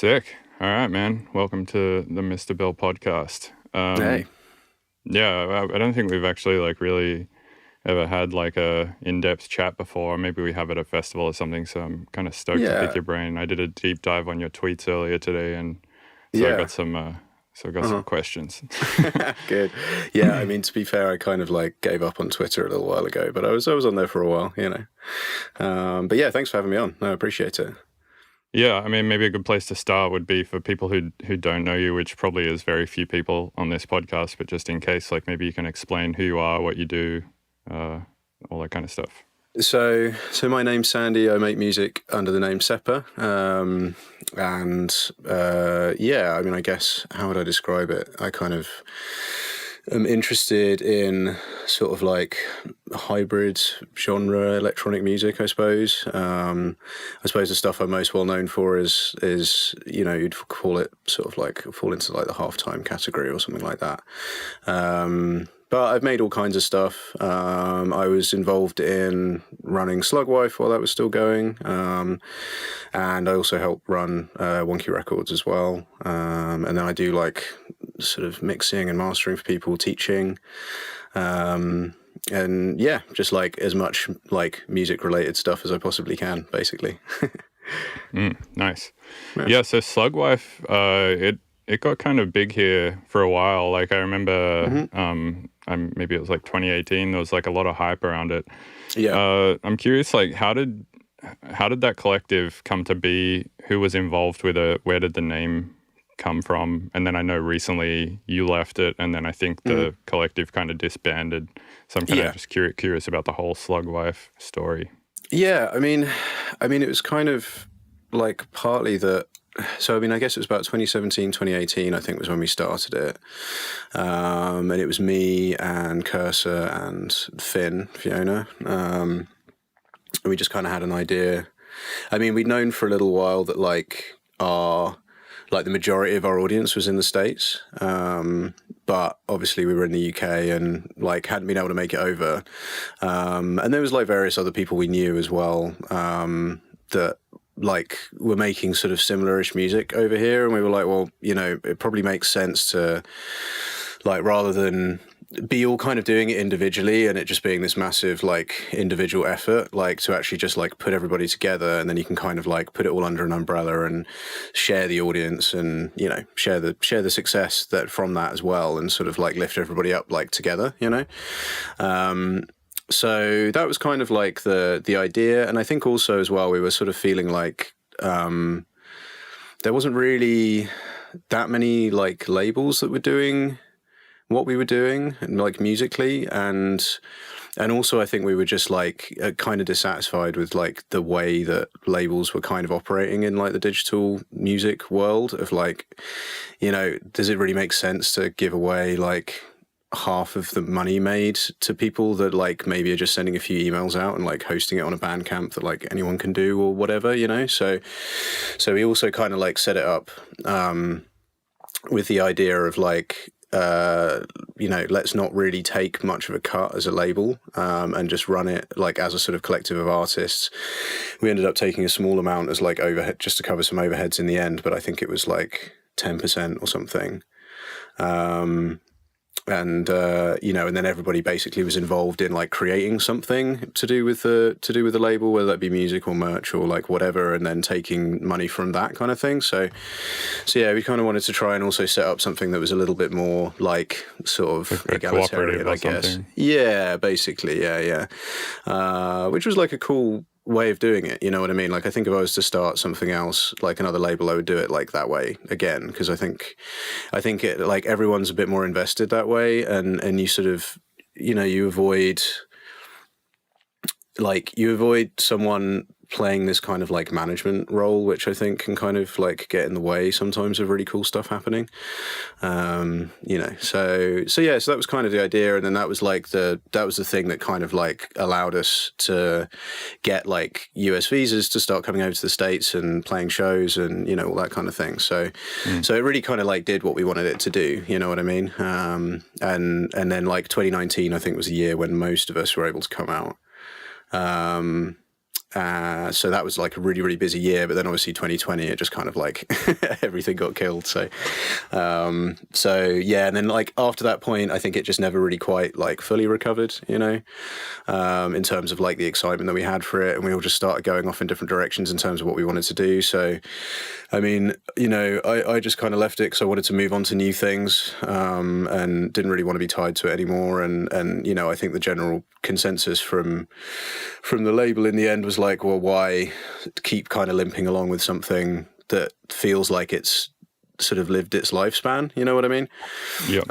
Sick. All right, man. Welcome to the Mr. Bill podcast. Hey. Yeah, I don't think we've actually really ever had a in-depth chat before. Maybe we have at a festival or something. So I'm kind of stoked to pick your brain. I did a deep dive on your tweets earlier today, and so I got some questions. Good. Yeah, I mean, to be fair, I kind of gave up on Twitter a little while ago, but I was on there for a while, But yeah, thanks for having me on. I appreciate it. Yeah, I mean, maybe a good place to start would be for people who don't know you, which probably is very few people on this podcast, but just in case, maybe you can explain who you are, what you do, all that kind of stuff. So my name's Sandy. I make music under the name Seppa. I mean, I guess, how would I describe it? I kind of am interested in sort of hybrid genre electronic music, I suppose. I suppose the stuff I'm most well known for is you'd call it sort of fall into the halftime category or something like that. But I've made all kinds of stuff. I was involved in running Slug Wife while that was still going. And I also helped run Wonk Records as well. And then I do sort of mixing and mastering for people, teaching. And yeah, just as much music related stuff as I possibly can, basically. Nice. Yeah, so Slug Wife, it got kind of big here for a while. I remember maybe it was 2018, there was a lot of hype around it. Yeah. I'm curious, how did that collective come to be? Who was involved with it? Where did the name come from? And then I know recently you left it, and then I think the collective kind of disbanded. So I'm kind of just curious about the whole Slug Wife story. Yeah, I mean it was kind of partly that. So, I mean, I guess it was about 2017, 2018, I think was when we started it. And it was me and Cursor and Fiona. And we just kind of had an idea. I mean, we'd known for a little while that the majority of our audience was in the States. But obviously we were in the UK and hadn't been able to make it over. And there was various other people we knew as well, that we're making sort of similar-ish music over here, and we were well, it probably makes sense to rather than be all kind of doing it individually and it just being this massive individual effort, to actually just put everybody together, and then you can kind of put it all under an umbrella and share the audience and share the success that from that as well, and sort of lift everybody up together, So that was kind of the idea. And I think also as well, we were sort of feeling there wasn't really that many labels that were doing what we were doing musically. And also I think we were just kind of dissatisfied with the way that labels were kind of operating in the digital music world of does it really make sense to give away half of the money made to people that maybe are just sending a few emails out and hosting it on a Bandcamp that anyone can do or whatever, so we also kind of set it up with the idea of let's not really take much of a cut as a label, and just run it as a sort of collective of artists. We ended up taking a small amount as overhead just to cover some overheads in the end, but I think it was 10% or something. And and then everybody basically was involved in creating something to do with the label, whether that be music or merch or whatever, and then taking money from that kind of thing. So yeah, we kind of wanted to try and also set up something that was a little bit more sort of egalitarian, I guess. Something. Yeah, basically, yeah. Which was a cool way of doing it, you know what I mean? I think if I was to start something else, another label, I would do it that way again, because I think it everyone's a bit more invested that way, and you sort of you avoid someone playing this kind of management role, which I think can kind of get in the way sometimes of really cool stuff happening. So that was kind of the idea, and then that was the thing that kind of allowed us to get US visas to start coming over to the States and playing shows and all that kind of thing. So it really kind of did what we wanted it to do, you know what I mean? And then 2019 I think was the year when most of us were able to come out. So that was like a really, really busy year. But then obviously 2020, it just kind of like everything got killed. So yeah. And then like after that point, I think it just never really quite like fully recovered, you know, in terms of like the excitement that we had for it. And we all just started going off in different directions in terms of what we wanted to do. So, I mean, you know, I just kind of left it because I wanted to move on to new things, and didn't really want to be tied to it anymore. And you know, I think the general consensus from the label in the end was like, well, why keep kind of limping along with something that feels like it's sort of lived its lifespan, you know what I mean? Yeah.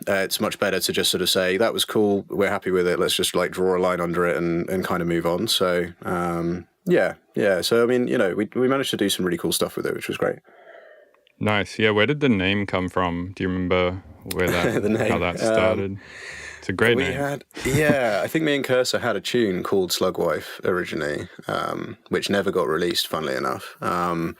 It's much better to just sort of say, that was cool, we're happy with it, let's just like draw a line under it and kind of move on. So yeah. So I mean, you know, we managed to do some really cool stuff with it, which was great. Nice. Yeah, where did the name come from? Do you remember where that how that started? It's a great name. I think me and Cursor had a tune called Slug Wife originally, which never got released, funnily enough. And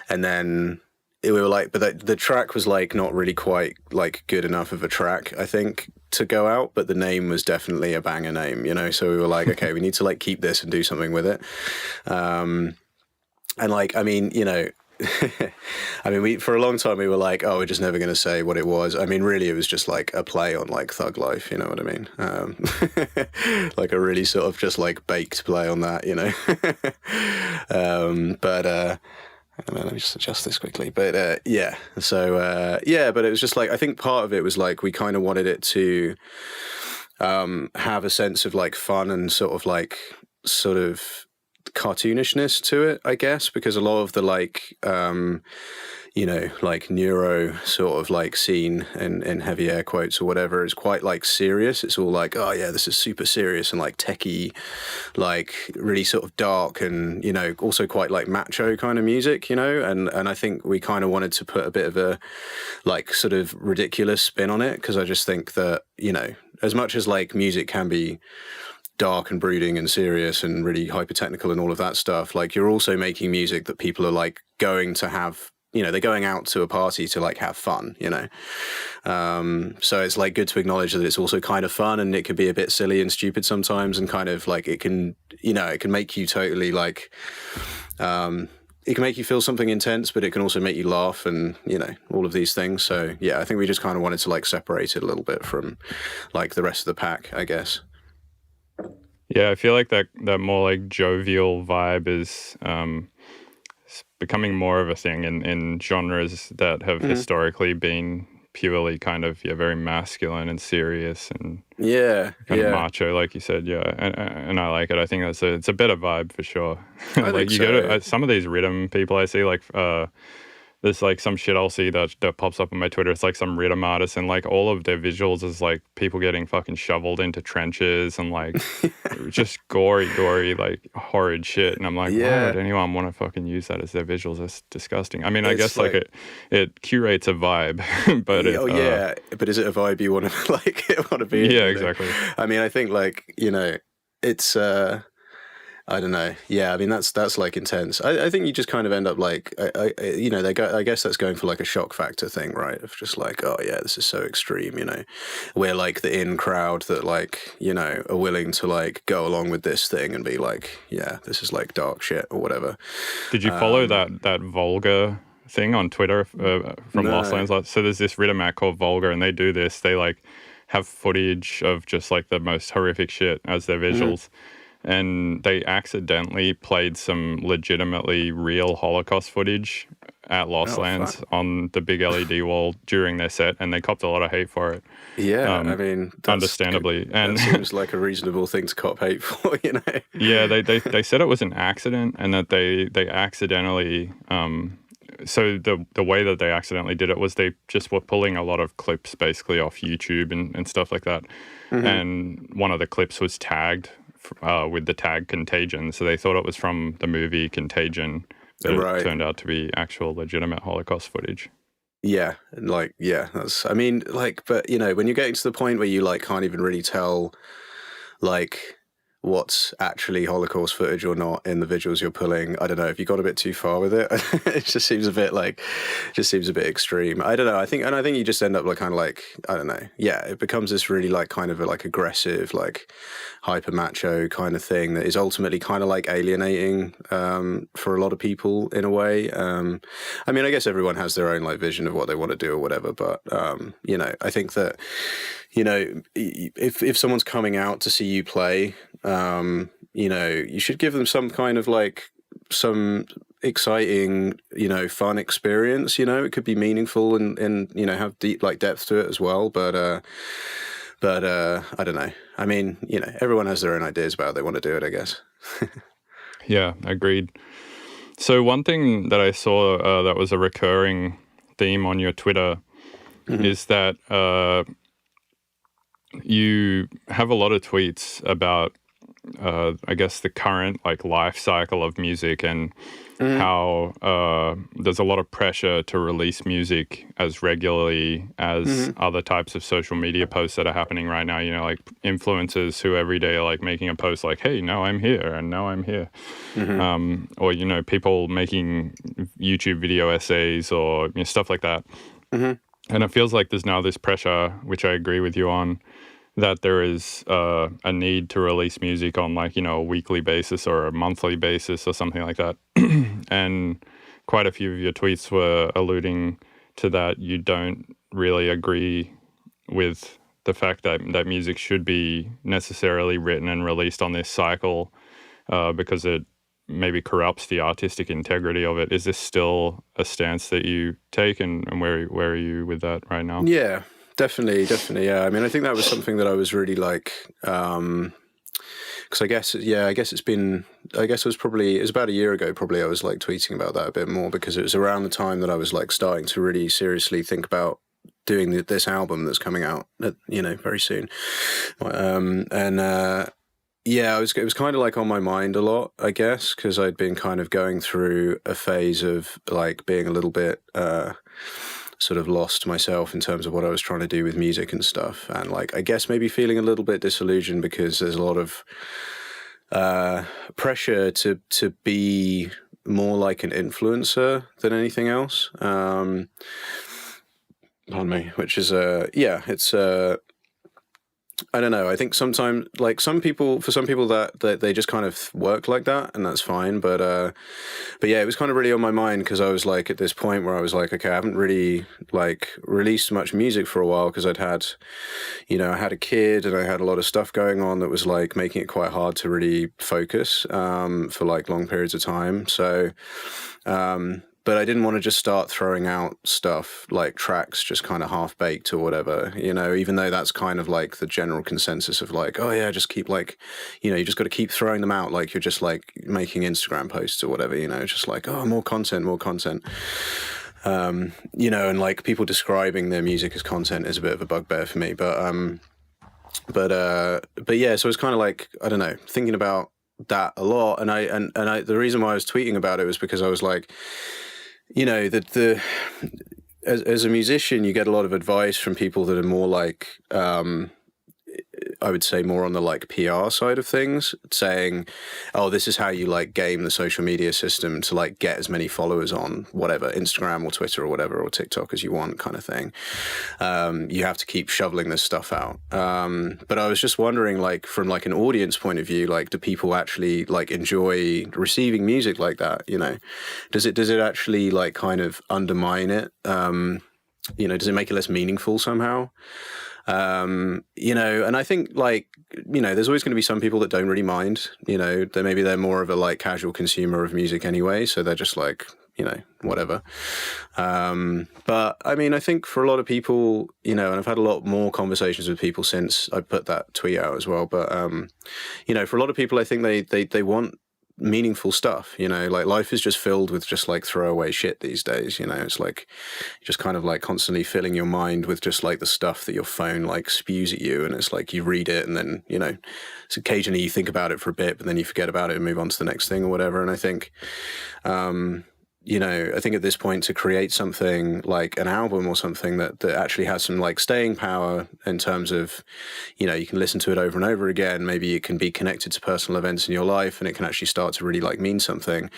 then we were like, but the track was like not really quite like good enough of a track, I think, to go out. But the name was definitely a banger name, you know. So we were like, okay, we need to like keep this and do something with it. And like, I mean, you know. I mean, for a long time we were like, oh, we're just never going to say what it was. I mean, really, it was just like a play on like Thug Life, you know what I mean? Like a really sort of just like baked play on that, you know? But I don't know, let me just adjust this quickly. But yeah, so yeah, but it was just like, I think part of it was like we kind of wanted it to have a sense of like fun and sort of cartoonishness to it, I guess, because a lot of the like you know, like neuro sort of like scene in heavy air quotes or whatever is quite like serious. It's all like, oh yeah, this is super serious and like techie, like really sort of dark and, you know, also quite like macho kind of music, you know, and I think we kind of wanted to put a bit of a like sort of ridiculous spin on it, because I just think that, you know, as much as like music can be dark and brooding and serious and really hyper technical and all of that stuff, like you're also making music that people are like going to have, you know, they're going out to a party to like have fun, you know. So it's like good to acknowledge that it's also kind of fun, and it can be a bit silly and stupid sometimes, and kind of like it can, you know, it can make you totally like it can make you feel something intense, but it can also make you laugh and, you know, all of these things. So yeah, I think we just kind of wanted to like separate it a little bit from like the rest of the pack, I guess. Yeah, I feel like that more like jovial vibe is becoming more of a thing in genres that have historically been purely kind of very masculine and serious and kind of macho, like you said. Yeah, and I like it. I think it's a better vibe for sure. Like you go to some of these rhythm people I see, like there's like some shit I'll see that pops up on my Twitter. It's like some rhythm artists, and like all of their visuals is like people getting fucking shoveled into trenches and like just gory, like horrid shit. And I'm like, why would anyone want to fucking use that as their visuals? That's disgusting. I mean, I guess like it curates a vibe, but but is it a vibe you want to like want to be? Yeah, in, exactly. I mean, I think like, you know, it's I don't know. Yeah, I mean that's like intense. I think you just kind of end up like, you know, I guess that's going for like a shock factor thing, right? Of just like, oh yeah, this is so extreme, you know. We're like the in crowd that like, you know, are willing to like go along with this thing and be like, yeah, this is like dark shit or whatever. Did you follow that Vulgar thing on Twitter from Lost Lands? So there's this rhythm act called Vulgar, and they do this. They like have footage of just like the most horrific shit as their visuals. And they accidentally played some legitimately real Holocaust footage at Lost Lands on the big LED wall during their set, and they copped a lot of hate for it. Yeah, I mean, understandably, and that seems like a reasonable thing to cop hate for, you know. Yeah, they said it was an accident, and that they accidentally. So the way that they accidentally did it was they just were pulling a lot of clips basically off YouTube and stuff like that, and one of the clips was tagged with the tag Contagion, so they thought it was from the movie Contagion, but it turned out to be actual legitimate Holocaust footage. Yeah, like, yeah, that's, I mean, like, but, you know, when you're getting to the point where you, like, can't even really tell, like, what's actually Holocaust footage or not in the visuals you're pulling. I don't know if you got a bit too far with it. It just seems a bit extreme. I don't know. I think you just end up like kind of like, I don't know. Yeah, it becomes this really like kind of a, like aggressive, like hyper macho kind of thing that is ultimately kind of like alienating for a lot of people in a way. I mean, I guess everyone has their own like vision of what they want to do or whatever, but you know, I think that, you know, if someone's coming out to see you play, you know, you should give them some kind of like some exciting, you know, fun experience. You know, it could be meaningful and you know, have deep like depth to it as well. But I don't know. I mean, you know, everyone has their own ideas about how they want to do it, I guess. Yeah, agreed. So one thing that I saw that was a recurring theme on your Twitter is that you have a lot of tweets about, I guess, the current like life cycle of music and how there's a lot of pressure to release music as regularly as other types of social media posts that are happening right now. You know, like influencers who every day are like making a post like, hey, now I'm here and now I'm here. Or, you know, people making YouTube video essays or, you know, stuff like that. And it feels like there's now this pressure, which I agree with you on, that there is a need to release music on like, you know, a weekly basis or a monthly basis or something like that. And quite a few of your tweets were alluding to that you don't really agree with the fact that music should be necessarily written and released on this cycle because it maybe corrupts the artistic integrity of it. Is this still a stance that you take, and where are you with that right now? Yeah, definitely. Yeah. I mean, I think that was something that I was really like, because I guess it was about a year ago, probably I was like tweeting about that a bit more because it was around the time that I was like starting to really seriously think about doing this album that's coming out, you know, very soon. Yeah, it was kind of like on my mind a lot, I guess, because I'd been kind of going through a phase of like being a little bit sort of lost myself in terms of what I was trying to do with music and stuff. And like, I guess maybe feeling a little bit disillusioned because there's a lot of pressure to be more like an influencer than anything else. Pardon me, which is, it's... I don't know. I think sometimes, like for some people that they just kind of work like that, and that's fine. But yeah, it was kind of really on my mind because I was like at this point where I was like, okay, I haven't really like released much music for a while because I had a kid and I had a lot of stuff going on that was like making it quite hard to really focus for like long periods of time. So. But I didn't want to just start throwing out stuff like tracks just kind of half baked or whatever, you know, even though that's kind of like the general consensus of like, oh yeah, just keep like, you know, you just got to keep throwing them out like you're just like making Instagram posts or whatever, you know, just like, oh, more content. You know, and like people describing their music as content is a bit of a bugbear for me. But yeah, so it's kind of like, I don't know, thinking about that a lot. And I the reason why I was tweeting about it was because I was like, you know, that as a musician, you get a lot of advice from people that are more like, I would say more on the like PR side of things, saying, oh, this is how you like game the social media system to like get as many followers on whatever, Instagram or Twitter or whatever, or TikTok as you want kind of thing. You have to keep shoveling this stuff out. But I was just wondering, like, from like an audience point of view, like, do people actually like enjoy receiving music like that? You know, does it actually like kind of undermine it? You know, does it make it less meaningful somehow? You know, and I think like, you know, there's always going to be some people that don't really mind, you know, maybe they're more of a like casual consumer of music anyway. So they're just like, you know, whatever. But I mean, I think for a lot of people, you know, and I've had a lot more conversations with people since I put that tweet out as well. But, you know, for a lot of people, I think they want meaningful stuff, you know, like life is just filled with just like throwaway shit these days, you know. It's like just kind of like constantly filling your mind with just like the stuff that your phone like spews at you, and it's like you read it and then, you know, it's occasionally you think about it for a bit but then you forget about it and move on to the next thing or whatever. And I think I think at this point to create something like an album or something that actually has some like staying power in terms of, you can listen to it over and over again. Maybe it can be connected to personal events in your life and it can actually start to really like mean something.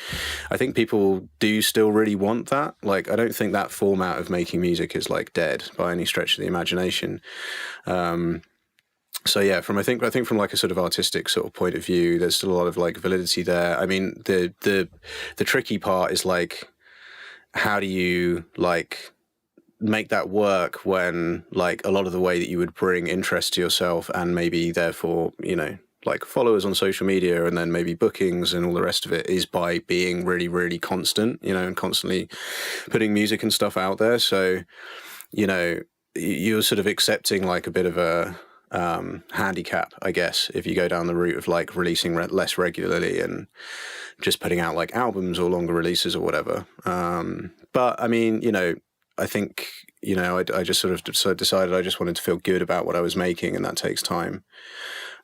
I think people do still really want that. Like, I don't think that format of making music is like dead by any stretch of the imagination. So yeah, I think from like a sort of artistic sort of point of view, there's still a lot of like validity there. I mean, the tricky part is like, how do you like make that work when like a lot of the way that you would bring interest to yourself and maybe therefore, like followers on social media and then maybe bookings and all the rest of it is by being really, really constant, and constantly putting music and stuff out there. So, you're sort of accepting like a bit of a handicap, I guess, if you go down the route of like releasing less regularly and just putting out like albums or longer releases or whatever. But I mean, I think, I just sort of decided I just wanted to feel good about what I was making, and that takes time.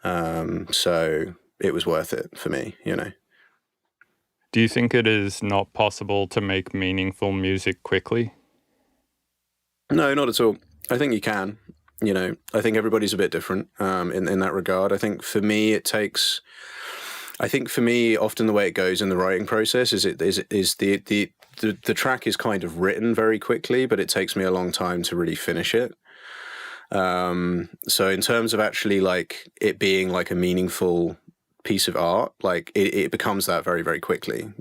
So it was worth it for me, Do you think it is not possible to make meaningful music quickly? No, not at all. I think you can. I think everybody's a bit different in that regard. I think for me, often the way it goes in the writing process is the track is kind of written very quickly, but it takes me a long time to really finish it. So in terms of actually like it being like a meaningful piece of art, like it becomes that very, very quickly,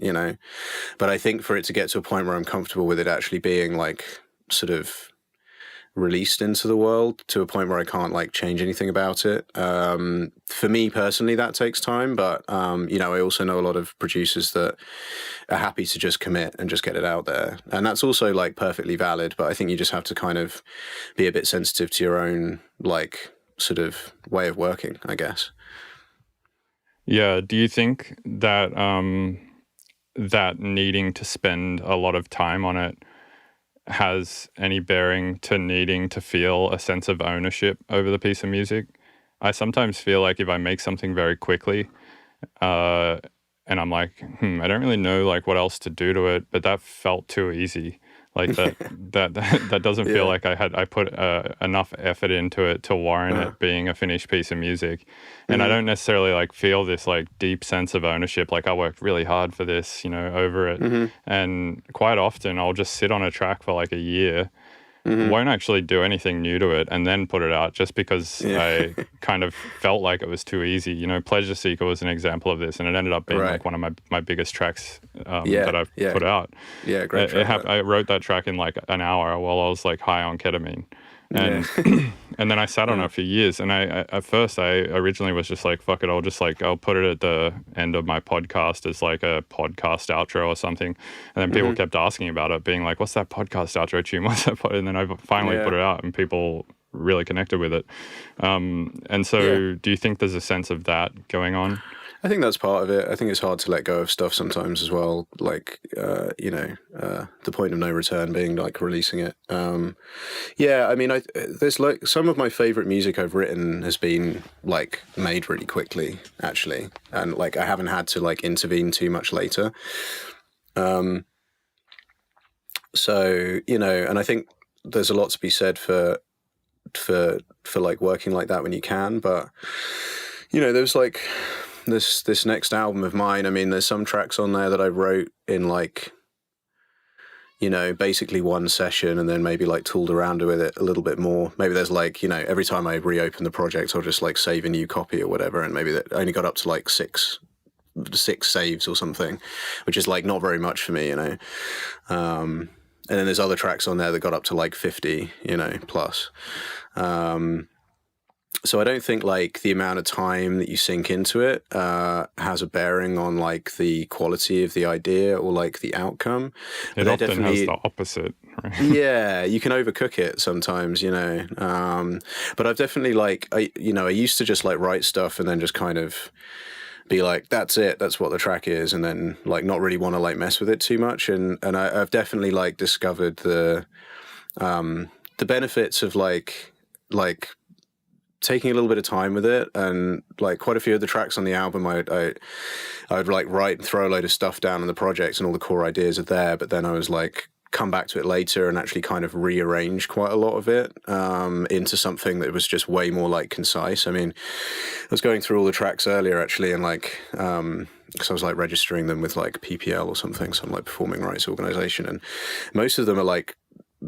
But I think for it to get to a point where I'm comfortable with it actually being like sort of released into the world to a point where I can't like change anything about it. For me personally, that takes time, but I also know a lot of producers that are happy to just commit and just get it out there, and that's also like perfectly valid. But I think you just have to kind of be a bit sensitive to your own like sort of way of working, I guess. Yeah. Do you think that that needing to spend a lot of time on it has any bearing to needing to feel a sense of ownership over the piece of music? I sometimes feel like if I make something very quickly, and I'm like, I don't really know like what else to do to it, but that felt too easy. Like that doesn't feel like I put enough effort into it to warrant it being a finished piece of music. And I don't necessarily like feel this like deep sense of ownership. Like I worked really hard for this, over it. And quite often I'll just sit on a track for like a year, won't actually do anything new to it, and then put it out just because I kind of felt like it was too easy. Pleasure Seeker was an example of this, and it ended up being like one of my biggest tracks that I've put out. Yeah, great track. I wrote that track in like an hour while I was like high on ketamine. And and then I sat on it for years, and I at first I originally was just like, fuck it, I'll put it at the end of my podcast as like a podcast outro or something. And then people kept asking about it, being like, what's that podcast outro tune, what's that and then I finally put it out and people really connected with it. And so do you think there's a sense of that going on? I think that's part of it. I think it's hard to let go of stuff sometimes as well. Like, the point of no return being like releasing it. I mean, there's like some of my favorite music I've written has been like made really quickly, actually. And like, I haven't had to like intervene too much later. So, and I think there's a lot to be said for like working like that when you can. But, there's like, this next album of mine, I mean, there's some tracks on there that I wrote in like, basically one session and then maybe like tooled around with it a little bit more. Maybe there's like, every time I reopen the project, I'll just like save a new copy or whatever. And maybe that only got up to like six saves or something, which is like not very much for me, And then there's other tracks on there that got up to like 50, plus. So I don't think like the amount of time that you sink into it has a bearing on like the quality of the idea or like the outcome. It often has the opposite, right? Yeah, you can overcook it sometimes, But I've definitely like, I used to just like write stuff and then just kind of be like, that's it, that's what the track is, and then like not really want to like mess with it too much. And I've definitely like discovered the benefits of like taking a little bit of time with it, and like quite a few of the tracks on the album, I would like write and throw a load of stuff down in the project, and all the core ideas are there. But then I was like, come back to it later and actually kind of rearrange quite a lot of it into something that was just way more like concise. I mean, I was going through all the tracks earlier actually, and like because I was like registering them with like PPL or something, some like performing rights organization, and most of them are like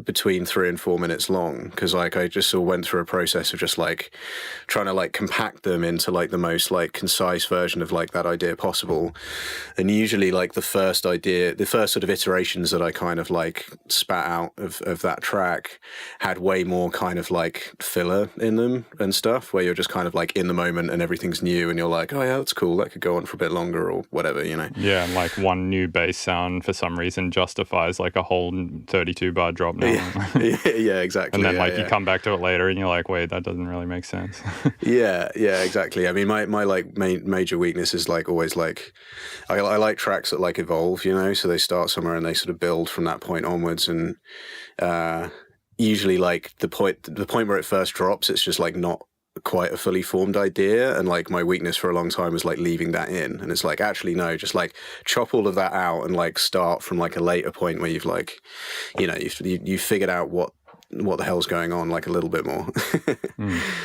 between 3 and 4 minutes long, because like I just sort of went through a process of just like trying to like compact them into like the most like concise version of like that idea possible. And usually like the first sort of iterations that I kind of like spat out of that track had way more kind of like filler in them and stuff, where you're just kind of like in the moment and everything's new and you're like, oh yeah, that's cool, that could go on for a bit longer or whatever, you know. Yeah, and like one new bass sound for some reason justifies like a whole 32 bar drop now. Yeah, exactly. And then like you come back to it later and you're like, wait, that doesn't really make sense. yeah, exactly. I mean, my like major weakness is like always like I like tracks that like evolve, you know, so they start somewhere and they sort of build from that point onwards. And usually like the point where it first drops, it's just like not quite a fully formed idea, and like my weakness for a long time was like leaving that in, and it's like, actually no, just like chop all of that out and like start from like a later point where you've like, you know, you've figured out what the hell's going on like a little bit more.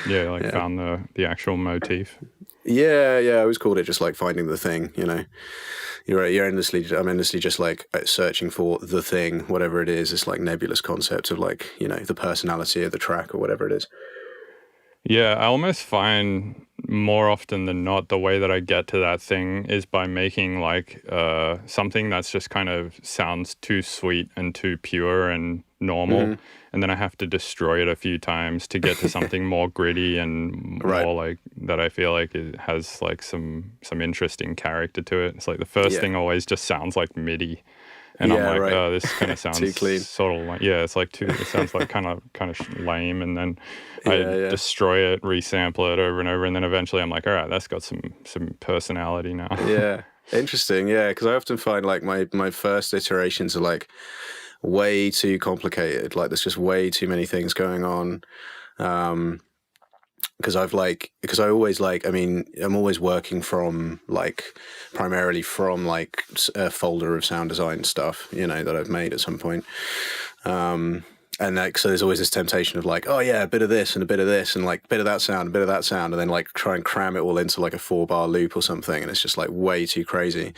Yeah, like found the actual motif. Yeah, I always called it just like finding the thing, you know. I'm endlessly just like searching for the thing, whatever it is. This like nebulous concept of like, you know, the personality of the track or whatever it is. Yeah, I almost find more often than not the way that I get to that thing is by making like something that's just kind of sounds too sweet and too pure and normal, and then I have to destroy it a few times to get to something more gritty and more like that I feel like it has like some interesting character to it. It's like the first thing always just sounds like MIDI. And I'm like, oh, this kind of sounds too clean. Sort of like, it's like it sounds like kind of lame. And then I destroy it, resample it over and over. And then eventually I'm like, all right, that's got some personality now. Yeah. Interesting. Yeah. Because I often find like my first iterations are like way too complicated. Like there's just way too many things going on. Because I always like, I mean, I'm always working from like primarily from like a folder of sound design stuff, you know, that I've made at some point. And like, so there's always this temptation of like, oh yeah, a bit of this and a bit of this and like a bit of that sound, a bit of that sound, and then like try and cram it all into like a 4-bar loop or something, and it's just like way too crazy.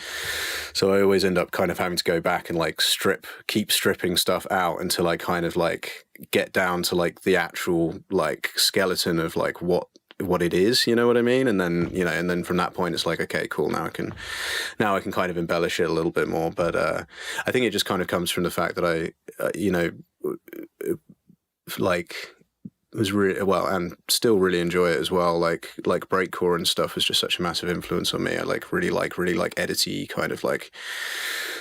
So I always end up kind of having to go back and like keep stripping stuff out until I kind of like get down to like the actual like skeleton of like what it is, you know what I mean? And then, you know, and then from that point it's like, okay, cool, now I can kind of embellish it a little bit more. But I think it just kind of comes from the fact that I you know, like was really well and still really enjoy it as well. Like breakcore and stuff was just such a massive influence on me. I really like edity kind of like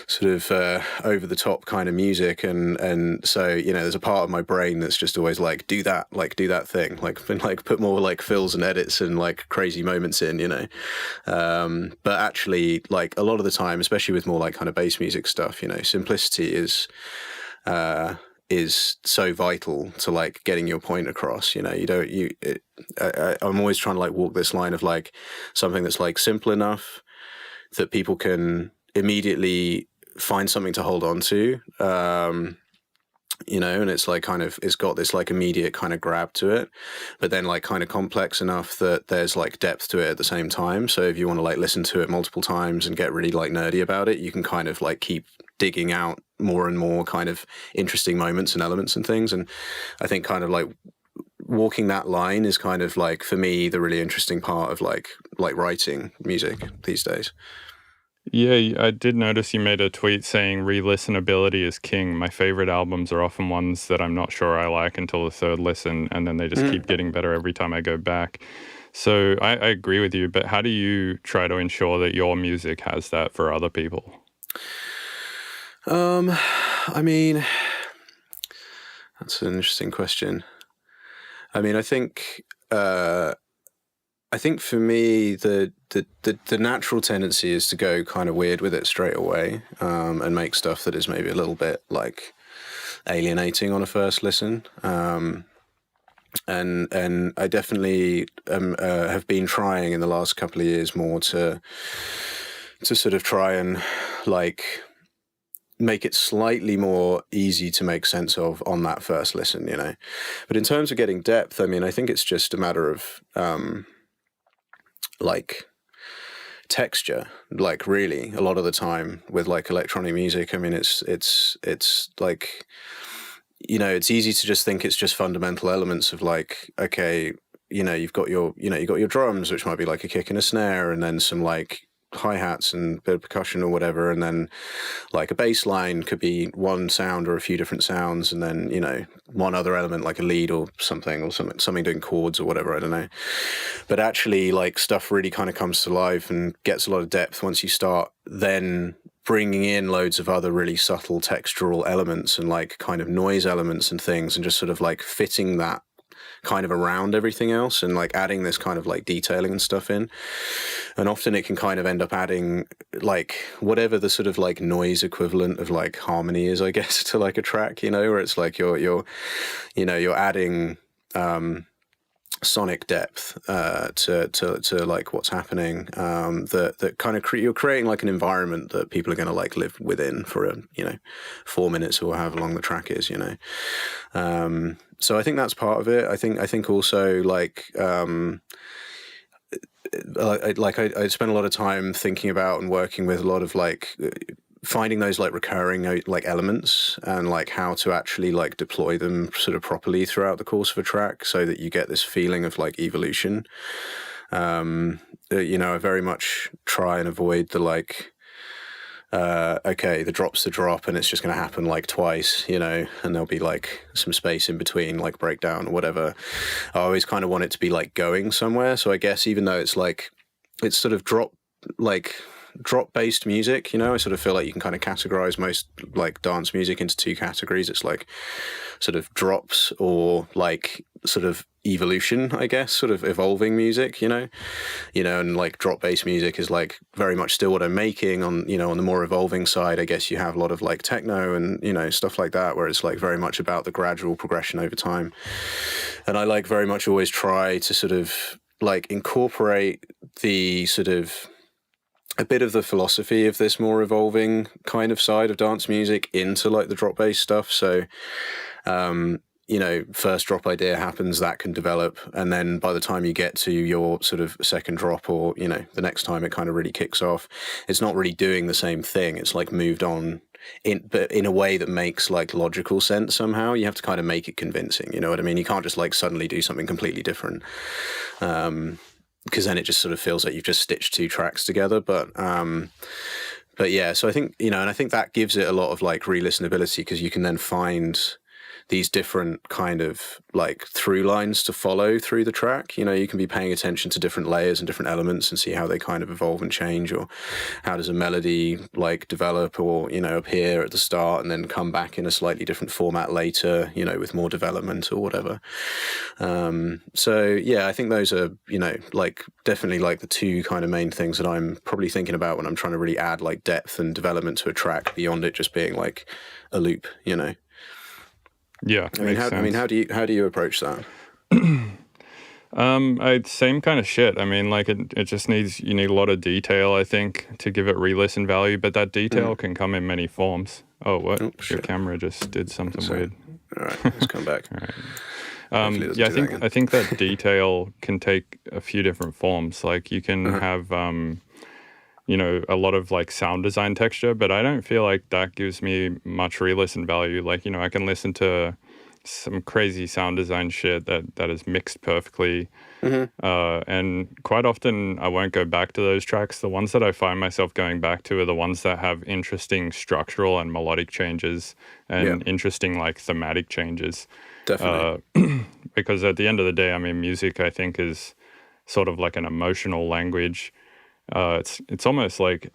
sort of over the top kind of music, and so, you know, there's a part of my brain that's just always like do that thing, like put more like fills and edits and like crazy moments in, you know. But actually, like a lot of the time, especially with more like kind of bass music stuff, you know, simplicity is so vital to like getting your point across. You know, I'm always trying to like walk this line of like something that's like simple enough that people can immediately find something to hold on to, you know, and it's like kind of, it's got this like immediate kind of grab to it, but then like kind of complex enough that there's like depth to it at the same time. So if you want to like listen to it multiple times and get really like nerdy about it, you can kind of like keep digging out more and more kind of interesting moments and elements and things. And I think kind of like walking that line is kind of like, for me, the really interesting part of like writing music these days. Yeah, I did notice you made a tweet saying re-listenability is king. My favorite albums are often ones that I'm not sure I like until the third listen, and then they just keep getting better every time I go back. So I agree with you, but how do you try to ensure that your music has that for other people? I mean, that's an interesting question. I mean, I think for me, the natural tendency is to go kind of weird with it straight away, and make stuff that is maybe a little bit like alienating on a first listen. and I definitely have been trying in the last couple of years more to sort of try and like make it slightly more easy to make sense of on that first listen, you know. But in terms of getting depth, I mean, I think it's just a matter of like texture, like really a lot of the time with like electronic music. I mean, it's like, you know, it's easy to just think it's just fundamental elements of like, okay, you know, you've got your drums, which might be like a kick and a snare, and then some like hi-hats and a bit of percussion or whatever, and then like a bass line could be one sound or a few different sounds, and then, you know, one other element like a lead or something doing chords or whatever, I don't know. But actually, like, stuff really kind of comes to life and gets a lot of depth once you start then bringing in loads of other really subtle textural elements and like kind of noise elements and things, and just sort of like fitting that kind of around everything else, and like adding this kind of like detailing and stuff in. And often it can kind of end up adding like whatever the sort of like noise equivalent of like harmony is, I guess, to like a track, you know, where it's like you're adding sonic depth to like what's happening, that kind of you're creating like an environment that people are going to like live within for 4 minutes or however long the track is, you know. So I think that's part of it. I think also like I spent a lot of time thinking about and working with a lot of like finding those like recurring like elements and like how to actually like deploy them sort of properly throughout the course of a track so that you get this feeling of like evolution. You know, I very much try and avoid the like okay, the drop's the drop and it's just going to happen like twice, you know, and there'll be like some space in between, like breakdown or whatever. I always kind of want it to be like going somewhere. So I guess even though it's like, it's sort of drop-based music, you know, I sort of feel like you can kind of categorize most like dance music into two categories. It's like sort of drops or like sort of evolution, I guess, sort of evolving music, you know, and like drop-based music is like very much still what I'm making. On, you know, on the more evolving side, I guess you have a lot of like techno and, you know, stuff like that, where it's like very much about the gradual progression over time. And I like very much always try to sort of like incorporate the sort of a bit of the philosophy of this more evolving kind of side of dance music into like the drop-based stuff. So, you know, first drop idea happens, that can develop, and then by the time you get to your sort of second drop, or, you know, the next time it kind of really kicks off, it's not really doing the same thing. It's like moved on but in a way that makes like logical sense somehow. You have to kind of make it convincing, you know what I mean? You can't just like suddenly do something completely different. Because then it just sort of feels like you've just stitched two tracks together. But yeah, so I think, you know, and I think that gives it a lot of like re-listenability, because you can then find these different kind of like through lines to follow through the track. You know, you can be paying attention to different layers and different elements and see how they kind of evolve and change, or how does a melody like develop, or, you know, appear at the start and then come back in a slightly different format later, you know, with more development or whatever. So yeah, I think those are, you know, like definitely like the two kind of main things that I'm probably thinking about when I'm trying to really add like depth and development to a track beyond it just being like a loop, you know. Yeah, I mean, how do you approach that? Same kind of shit. I mean, like it just you need a lot of detail, I think, to give it re-listen value. But that detail can come in many forms. Oh, what? Oh, your camera just did something weird. All right, let's come back. All right. Yeah, I think that detail can take a few different forms. Like you can have you know, a lot of like sound design texture, but I don't feel like that gives me much re-listen value. Like, you know, I can listen to some crazy sound design shit that is mixed perfectly. And quite often I won't go back to those tracks. The ones that I find myself going back to are the ones that have interesting structural and melodic changes and interesting like thematic changes. Definitely. Because at the end of the day, I mean, music, I think, is sort of like an emotional language. It's almost like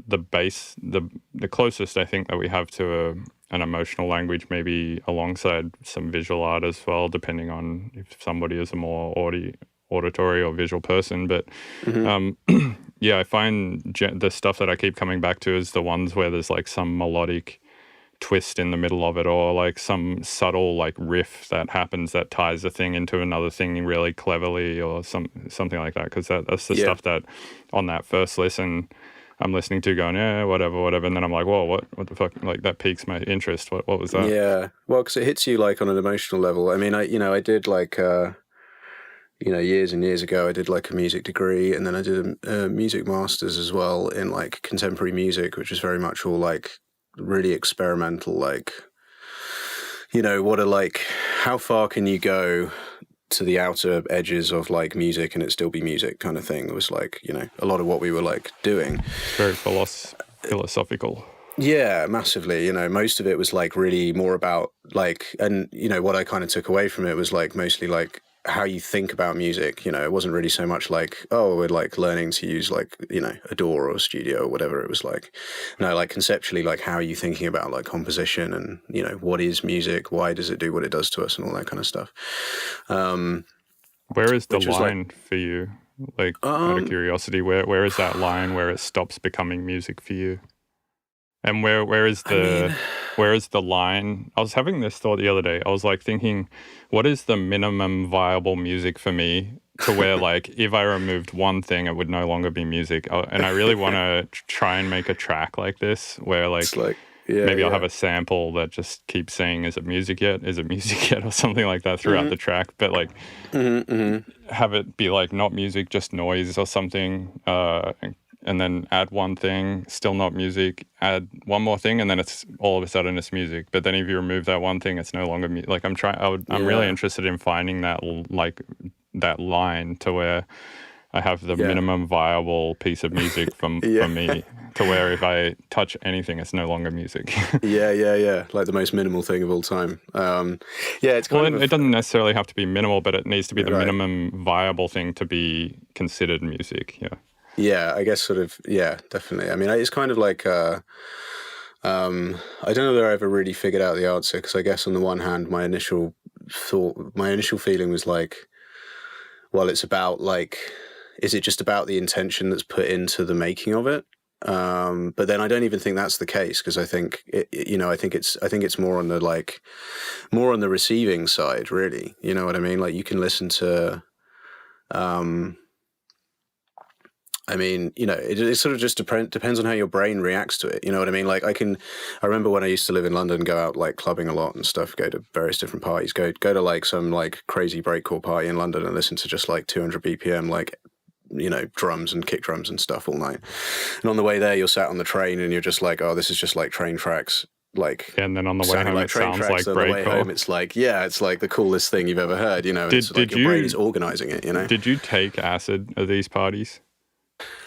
the base, the closest I think that we have to an emotional language, maybe alongside some visual art as well, depending on if somebody is a more auditory or visual person. But yeah, I find the stuff that I keep coming back to is the ones where there's like some melodic twist in the middle of it, or like some subtle like riff that happens that ties a thing into another thing really cleverly, or something like that. Because that's the stuff that on that first listen I'm listening to, going, yeah, whatever, and then I'm like, whoa, what the fuck? Like, that piques my interest. What was that? Yeah, well, because it hits you like on an emotional level. I mean, I did like years and years ago, I did like a music degree, and then I did a music masters as well in like contemporary music, which is very much all like really experimental, like, how far can you go to the outer edges of like music and it still be music kind of thing. It was like, a lot of what we were like doing. Very philosophical. Yeah, massively. Most of it was like really more about like, and what I kind of took away from it was like mostly like how you think about music. It wasn't really so much like, oh, we're like learning to use like, a DAW or a studio or whatever. It was like, no, like conceptually, like how are you thinking about like composition and, what is music? Why does it do what it does to us and all that kind of stuff. Where is the line for you? Like, out of curiosity, where is that line where it stops becoming music for you? And where is the line? I was having this thought the other day. I was like thinking, what is the minimum viable music for me to where like if I removed one thing, it would no longer be music? And I really want to try and make a track like this where like maybe I'll have a sample that just keeps saying, is it music yet? Is it music yet? Or something like that throughout the track. But like have it be like not music, just noise or something. And then add one thing, still not music, add one more thing, and then it's all of a sudden it's music. But then if you remove that one thing, it's no longer music. Like I'm really interested in finding that that line to where I have the minimum viable piece of music for me, to where if I touch anything, it's no longer music. Yeah. Like the most minimal thing of all time. It's kind of... It doesn't necessarily have to be minimal, but it needs to be the minimum viable thing to be considered music, Yeah, I guess sort of, definitely. I mean, it's kind of like, I don't know that I ever really figured out the answer, because I guess on the one hand, my initial feeling was like, well, it's about like, is it just about the intention that's put into the making of it? But then I don't even think that's the case, because I think I think it's more on the receiving side, really. You know what I mean? Like you can listen to, I mean, it sort of just depends on how your brain reacts to it. You know what I mean? Like I remember when I used to live in London, go out like clubbing a lot and stuff, go to various different parties, go to like some like crazy breakcore party in London and listen to just like 200 BPM, like, drums and kick drums and stuff all night. And on the way there, you're sat on the train and you're just like, oh, this is just like train tracks. Like, and then on the way home, like it sounds like breakcore. On the way home, it's like, it's like the coolest thing you've ever heard. Your brain is organizing it. Did you take acid at these parties?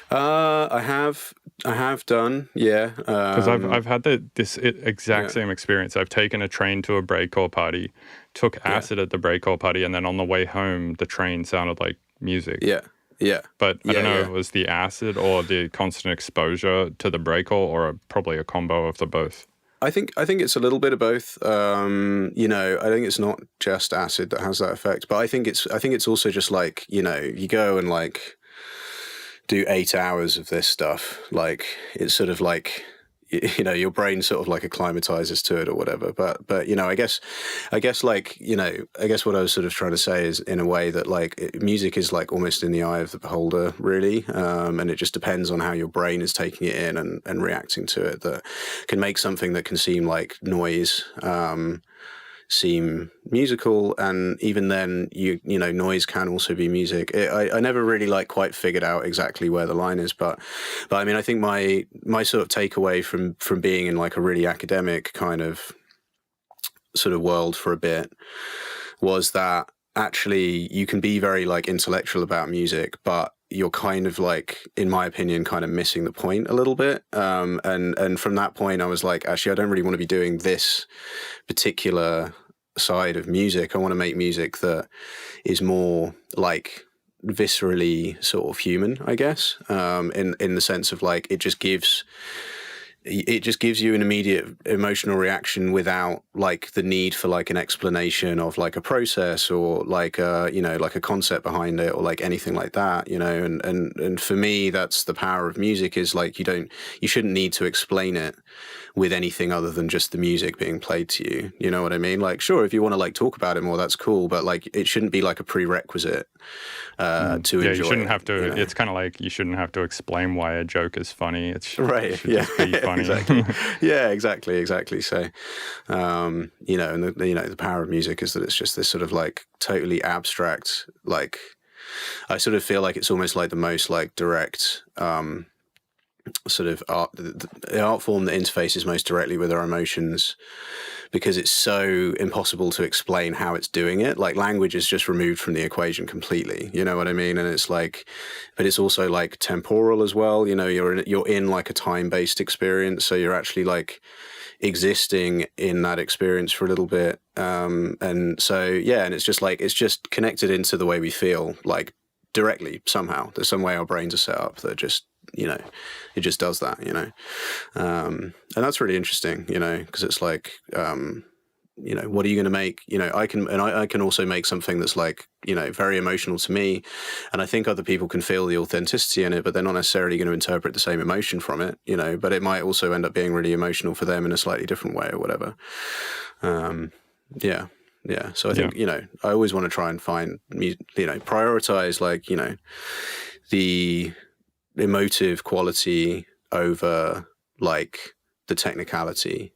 I have done, yeah. Because I've had this exact same experience. I've taken a train to a breakcore party, took acid at the breakcore party, and then on the way home, the train sounded like music. Yeah. But I don't know if it was the acid or the constant exposure to the breakcore, or probably a combo of the both. I think it's a little bit of both. I think it's not just acid that has that effect, but I think it's also just like, you go and like do 8 hours of this stuff. Like it's sort of like, your brain sort of like acclimatizes to it or whatever. But I guess like, I guess what I was sort of trying to say is in a way that like music is like almost in the eye of the beholder, really. And it just depends on how your brain is taking it in and reacting to it, that can make something that can seem like noise, seem musical. And even then noise can also be music. I never really like quite figured out exactly where the line is, but I mean, I think my sort of takeaway from being in like a really academic kind of sort of world for a bit was that actually you can be very like intellectual about music, but you're kind of like, in my opinion, kind of missing the point a little bit. And from that point, I was like, actually, I don't really want to be doing this particular side of music. I want to make music that is more like viscerally sort of human, I guess, in the sense of like, it just gives it just gives you an immediate emotional reaction without like the need for like an explanation of like a process or like a, you know, like a concept behind it or like anything like that, you know. And for me, that's the power of music, is like you shouldn't need to explain it with anything other than just the music being played to you. You know what I mean? Like, sure, if you want to like talk about it more, that's cool, but like it shouldn't be like a prerequisite to enjoy. You shouldn't have to. You know? It's kind of like you shouldn't have to explain why a joke is funny. It's right. It should just be funny. Exactly. Yeah, exactly. So, you know, and the power of music is that it's just this sort of like totally abstract, like, I sort of feel like it's almost like the most like direct sort of the art form that interfaces most directly with our emotions, because it's so impossible to explain how it's doing it. Like, language is just removed from the equation completely, you know what I mean? And it's like, but it's also like temporal as well, you know. You're in like a time-based experience, so you're actually like existing in that experience for a little bit, and so yeah, and it's just connected into the way we feel, like directly somehow. There's some way our brains are set up that just, you know, it just does that, you know. And that's really interesting, you know, because it's like, you know, what are you going to make? You know, I can also make something that's like, you know, very emotional to me, and I think other people can feel the authenticity in it, but they're not necessarily going to interpret the same emotion from it, you know. But it might also end up being really emotional for them in a slightly different way or whatever. Yeah. So I think, you know, I always want to try and find, you know, prioritize like, you know, the emotive quality over like the technicality.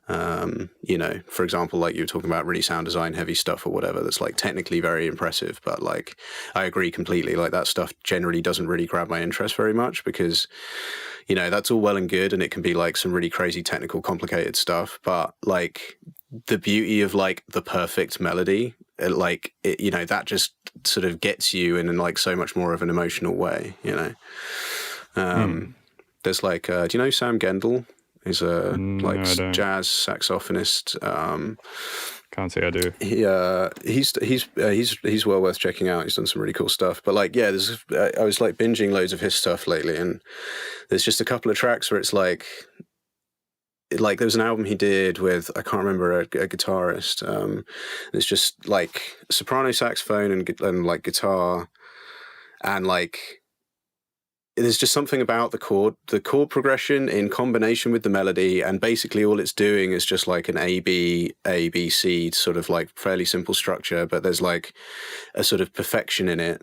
You know, for example, like you were talking about really sound design heavy stuff or whatever, that's like technically very impressive, but like I agree completely, like that stuff generally doesn't really grab my interest very much, because, you know, that's all well and good and it can be like some really crazy technical complicated stuff, but like the beauty of like the perfect melody, like it, you know, that just sort of gets you in like so much more of an emotional way, you know. There's like do you know Sam Gendel? He's a like jazz saxophonist. Can't say I do. He's well worth checking out. He's done some really cool stuff. But like, yeah, I was like binging loads of his stuff lately, and there's just a couple of tracks where it's like there was an album he did with, I can't remember, a guitarist. It's just like soprano saxophone and like guitar, and like there's just something about the chord progression in combination with the melody, and basically all it's doing is just like an A B C sort of like fairly simple structure, but there's like a sort of perfection in it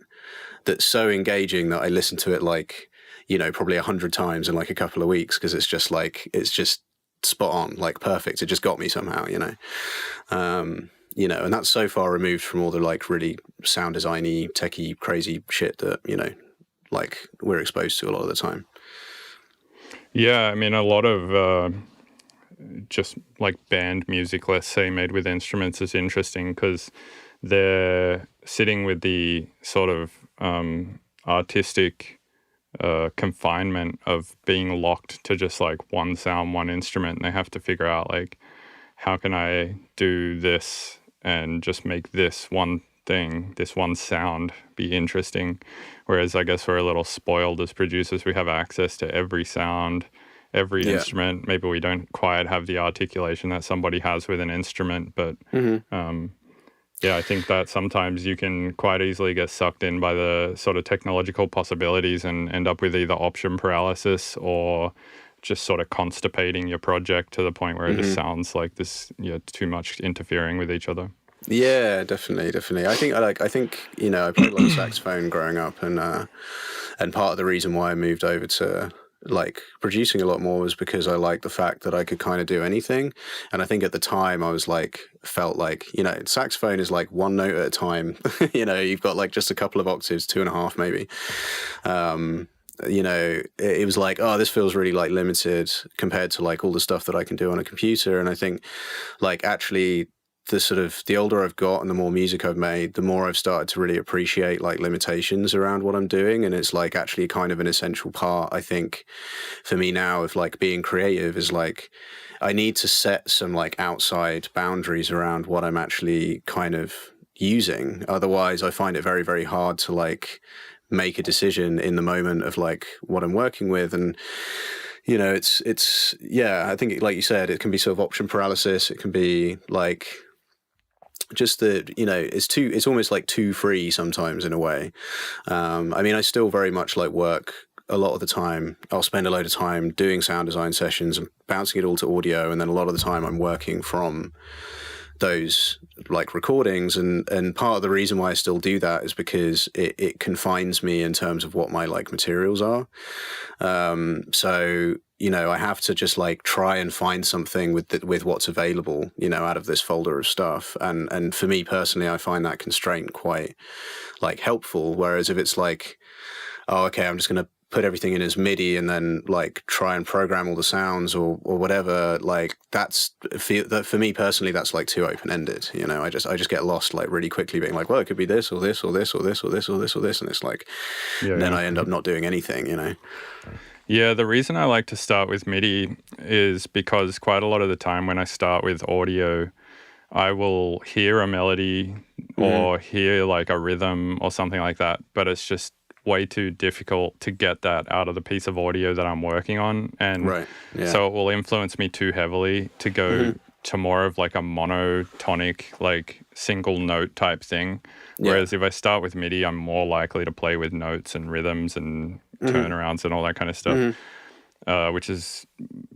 that's so engaging that I listen to it like, you know, probably 100 times in like a couple of weeks, because it's just spot on, like perfect. It just got me somehow, you know. You know, and that's so far removed from all the like really sound designy, techie, crazy shit that, you know, like we're exposed to a lot of the time. Yeah, I mean, a lot of just like band music, let's say, made with instruments is interesting because they're sitting with the sort of artistic confinement of being locked to just like one sound, one instrument, and they have to figure out like, how can I do this and just make this one thing, this one sound be interesting. Whereas I guess we're a little spoiled as producers. We have access to every sound, every instrument. Maybe we don't quite have the articulation that somebody has with an instrument, but yeah, I think that sometimes you can quite easily get sucked in by the sort of technological possibilities and end up with either option paralysis or just sort of constipating your project to the point where it just sounds like this, too much interfering with each other. Yeah, definitely. I think you know, I played a lot of saxophone growing up, and part of the reason why I moved over to like producing a lot more was because I liked the fact that I could kind of do anything. And I think at the time I was like, felt like, you know, saxophone is like one note at a time. You know, you've got like just a couple of octaves, 2.5 maybe. You know, it was like, oh, this feels really like limited compared to like all the stuff that I can do on a computer. And I think like actually the older I've got and the more music I've made, the more I've started to really appreciate like limitations around what I'm doing. And it's like actually kind of an essential part, I think, for me now of like being creative is like, I need to set some like outside boundaries around what I'm actually kind of using. Otherwise I find it very, very hard to like make a decision in the moment of like what I'm working with. And you know, it's yeah, I think like you said, it can be sort of option paralysis. It can be like just that, you know, it's almost like too free sometimes in a way. I mean, I still very much like work a lot of the time. I'll spend a load of time doing sound design sessions and bouncing it all to audio, and then a lot of the time I'm working from those like recordings, and part of the reason why I still do that is because it confines me in terms of what my like materials are. So, you know, I have to just like try and find something with what's available, you know, out of this folder of stuff. And for me personally, I find that constraint quite like helpful. Whereas if it's like, oh, okay, I'm just going to put everything in as MIDI and then like try and program all the sounds or whatever, like for me personally, that's like too open-ended. You know, I just get lost like really quickly being like, well, it could be this or this or this or this or this or this or this. And it's like, then I end up not doing anything, you know? Yeah, the reason I like to start with MIDI is because quite a lot of the time when I start with audio, I will hear a melody or hear like a rhythm or something like that, but it's just way too difficult to get that out of the piece of audio that I'm working on. And so it will influence me too heavily to go to more of like a monotonic, like single note type thing. Whereas if I start with MIDI, I'm more likely to play with notes and rhythms and turnarounds and all that kind of stuff, which is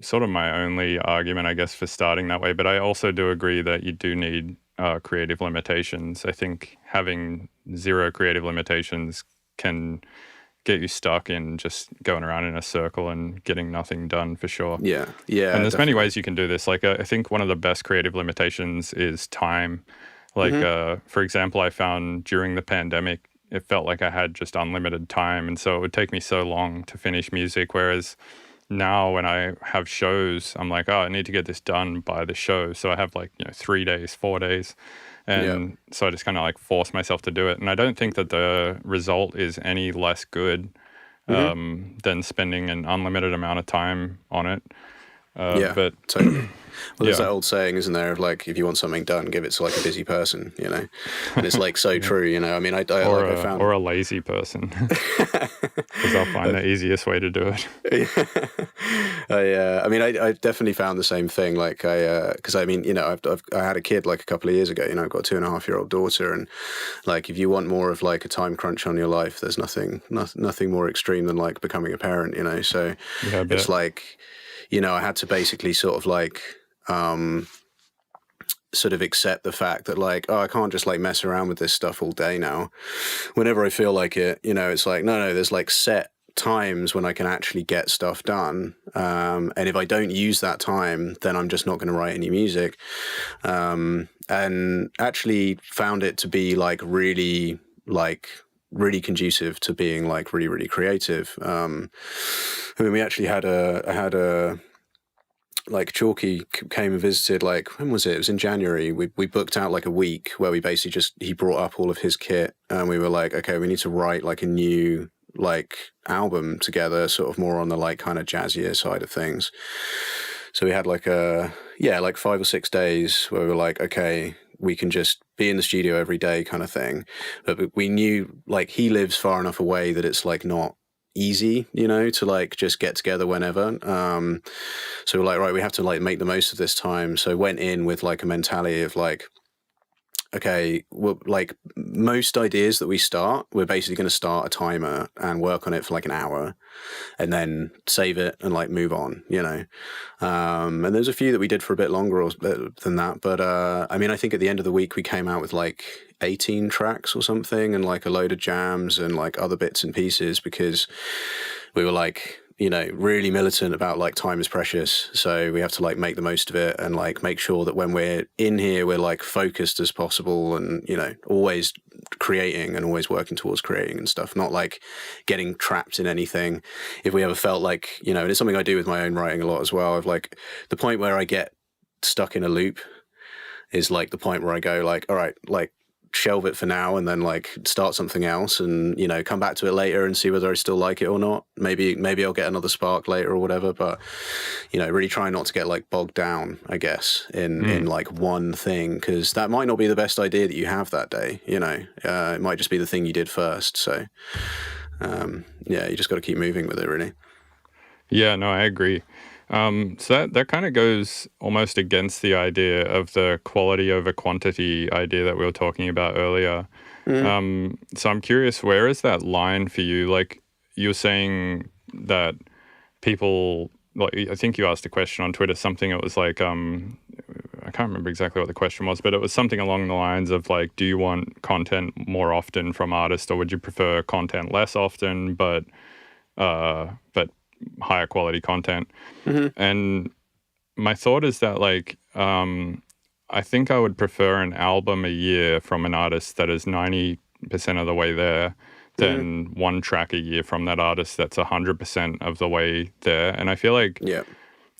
sort of my only argument, I guess, for starting that way. But I also do agree that you do need creative limitations. I think having zero creative limitations can get you stuck in just going around in a circle and getting nothing done for sure. Yeah. And there's many ways you can do this. Like I think one of the best creative limitations is time. Like for example, I found during the pandemic, it felt like I had just unlimited time, and so it would take me so long to finish music. Whereas now when I have shows, I'm like, oh, I need to get this done by the show. So I have like, you know, 3 days, 4 days. And so I just kind of like force myself to do it. And I don't think that the result is any less good than spending an unlimited amount of time on it. But totally. Well, there's that old saying, isn't there, of like, if you want something done, give it to like a busy person, you know? And it's like so true, you know? I mean, I found... Or a lazy person, because I'll find the easiest way to do it. I mean, I definitely found the same thing. Like because I mean, you know, I had a kid like a couple of years ago, you know, I've got a 2.5-year-old daughter, and like, if you want more of like a time crunch on your life, there's nothing more extreme than like becoming a parent, you know? So it's like, you know, I had to basically sort of like, sort of accept the fact that like, oh, I can't just like mess around with this stuff all day now. Whenever I feel like it, you know, it's like, no, there's like set times when I can actually get stuff done. And if I don't use that time, then I'm just not going to write any music. And actually found it to be like really conducive to being like really, really creative. I mean, we actually had a like Chalky came and visited, like, when was it? It was in January. We booked out like a week where we basically he brought up all of his kit, and we were like, okay, we need to write like a new like album together, sort of more on the like kind of jazzier side of things. So we had like like 5 or 6 days where we were like, okay, we can just be in the studio every day kind of thing. But we knew like he lives far enough away that it's like not easy, you know, to like just get together whenever. So we're like, right, we have to like make the most of this time. So went in with like a mentality of like, okay, well, like most ideas that we start, we're basically going to start a timer and work on it for like an hour and then save it and like move on, you know. And there's a few that we did for a bit longer than that. But I mean, I think at the end of the week, we came out with like 18 tracks or something, and like a load of jams and like other bits and pieces, because we were like, you know, really militant about like time is precious. So we have to like make the most of it and like make sure that when we're in here, we're like focused as possible and, you know, always creating and always working towards creating and stuff, not like getting trapped in anything. If we ever felt like, you know, and it's something I do with my own writing a lot as well, of like the point where I get stuck in a loop is like the point where I go like, all right, like shelve it for now and then like start something else and, you know, come back to it later and see whether I still like it or not. Maybe I'll get another spark later or whatever, but, you know, really try not to get like bogged down, I guess, in like one thing, because that might not be the best idea that you have that day, you know. It might just be the thing you did first. So yeah, you just got to keep moving with it, really. Yeah, no, I agree. So that kind of goes almost against the idea of the quality over quantity idea that we were talking about earlier. Mm. So I'm curious, where is that line for you? Like, you were saying that people, like, I think you asked a question on Twitter, something that was like, I can't remember exactly what the question was, but it was something along the lines of like, do you want content more often from artists, or would you prefer content less often, but higher quality content? Hmm. And my thought is that like, I think I would prefer an album a year from an artist that is 90% of the way there Hmm. than one track a year from that artist that's 100% of the way there. And I feel like Yeah.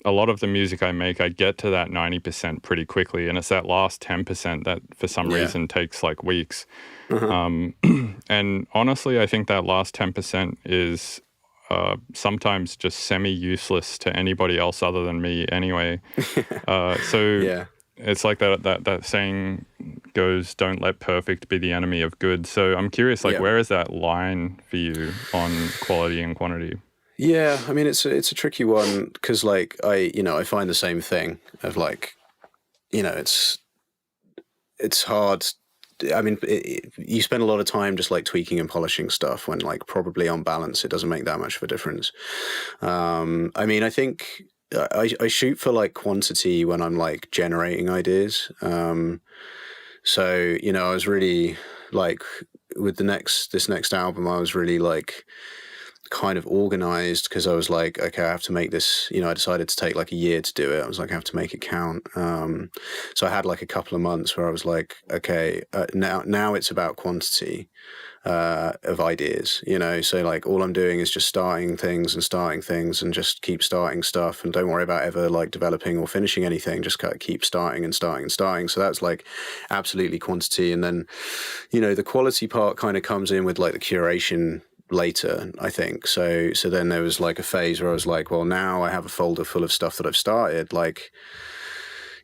a lot of the music I make, I get to that 90% pretty quickly. And it's that last 10% that for some Yeah. reason takes like weeks. Uh-huh. And honestly, I think that last 10% is sometimes just semi-useless to anybody else other than me anyway. So Yeah. it's like that saying goes, don't let perfect be the enemy of good. So I'm curious, like, Yeah. where is that line for you on quality and quantity? Yeah, I mean it's a tricky one because like I find the same thing of like it's hard. I mean, you spend a lot of time just like tweaking and polishing stuff when like probably on balance it doesn't make that much of a difference. I mean, I think I shoot for like quantity when I'm like generating ideas. So I was really like with this next album, I was really like kind of organized because I was like, okay, I have to make this. I decided to take like a year to do it. I was like, I have to make it count. So I had like a couple of months where I was like, okay, now it's about quantity of ideas. So like all I'm doing is just starting things and just keep starting stuff and don't worry about ever like developing or finishing anything. Just kind of keep starting and starting and starting. So that's like absolutely quantity. And then the quality part kind of comes in with like the curation later, I think. So then there was like a phase where I was like, well, now I have a folder full of stuff that I've started. Like,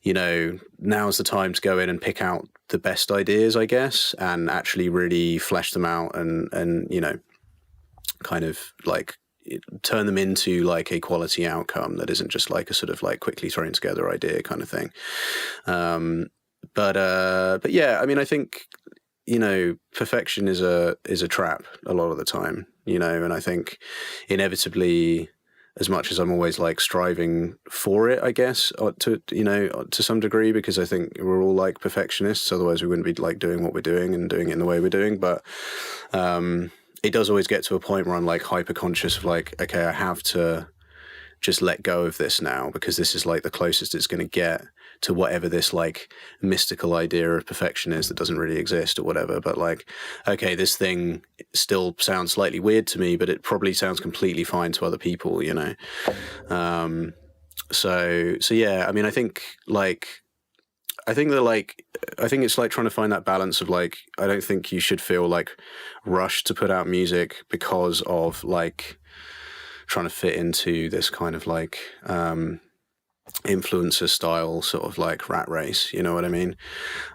now's the time to go in and pick out the best ideas, I guess, and actually really flesh them out and kind of like turn them into like a quality outcome that isn't just like a sort of like quickly thrown together idea kind of thing. But yeah, I mean, I think perfection is a trap a lot of the time, and I think inevitably, as much as I'm always like striving for it, I guess, to some degree, because I think we're all like perfectionists, otherwise we wouldn't be like doing what we're doing and doing it in the way we're doing. But it does always get to a point where I'm like hyper conscious of like, okay, I have to just let go of this now because this is like the closest it's going to get to whatever this like mystical idea of perfection is that doesn't really exist or whatever. But like, okay, this thing still sounds slightly weird to me, but it probably sounds completely fine to other people, So yeah, I mean, I think it's like trying to find that balance of like, I don't think you should feel like rushed to put out music because of like trying to fit into this kind of like influencer style sort of like rat race, you know what I mean?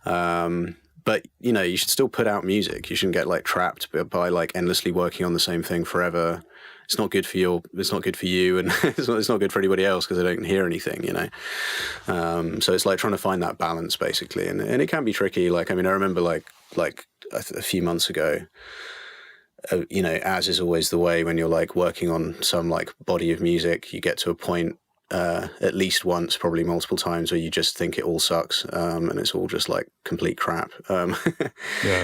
But you should still put out music. You shouldn't get like trapped by like endlessly working on the same thing forever. It's not good for you. It's not good for you, and it's not good for anybody else because they don't hear anything, So it's like trying to find that balance basically, and it can be tricky. Like, I mean, I remember like a few months ago, as is always the way when you're like working on some like body of music, you get to a point at least once, probably multiple times, where you just think it all sucks and it's all just like complete crap. Yeah,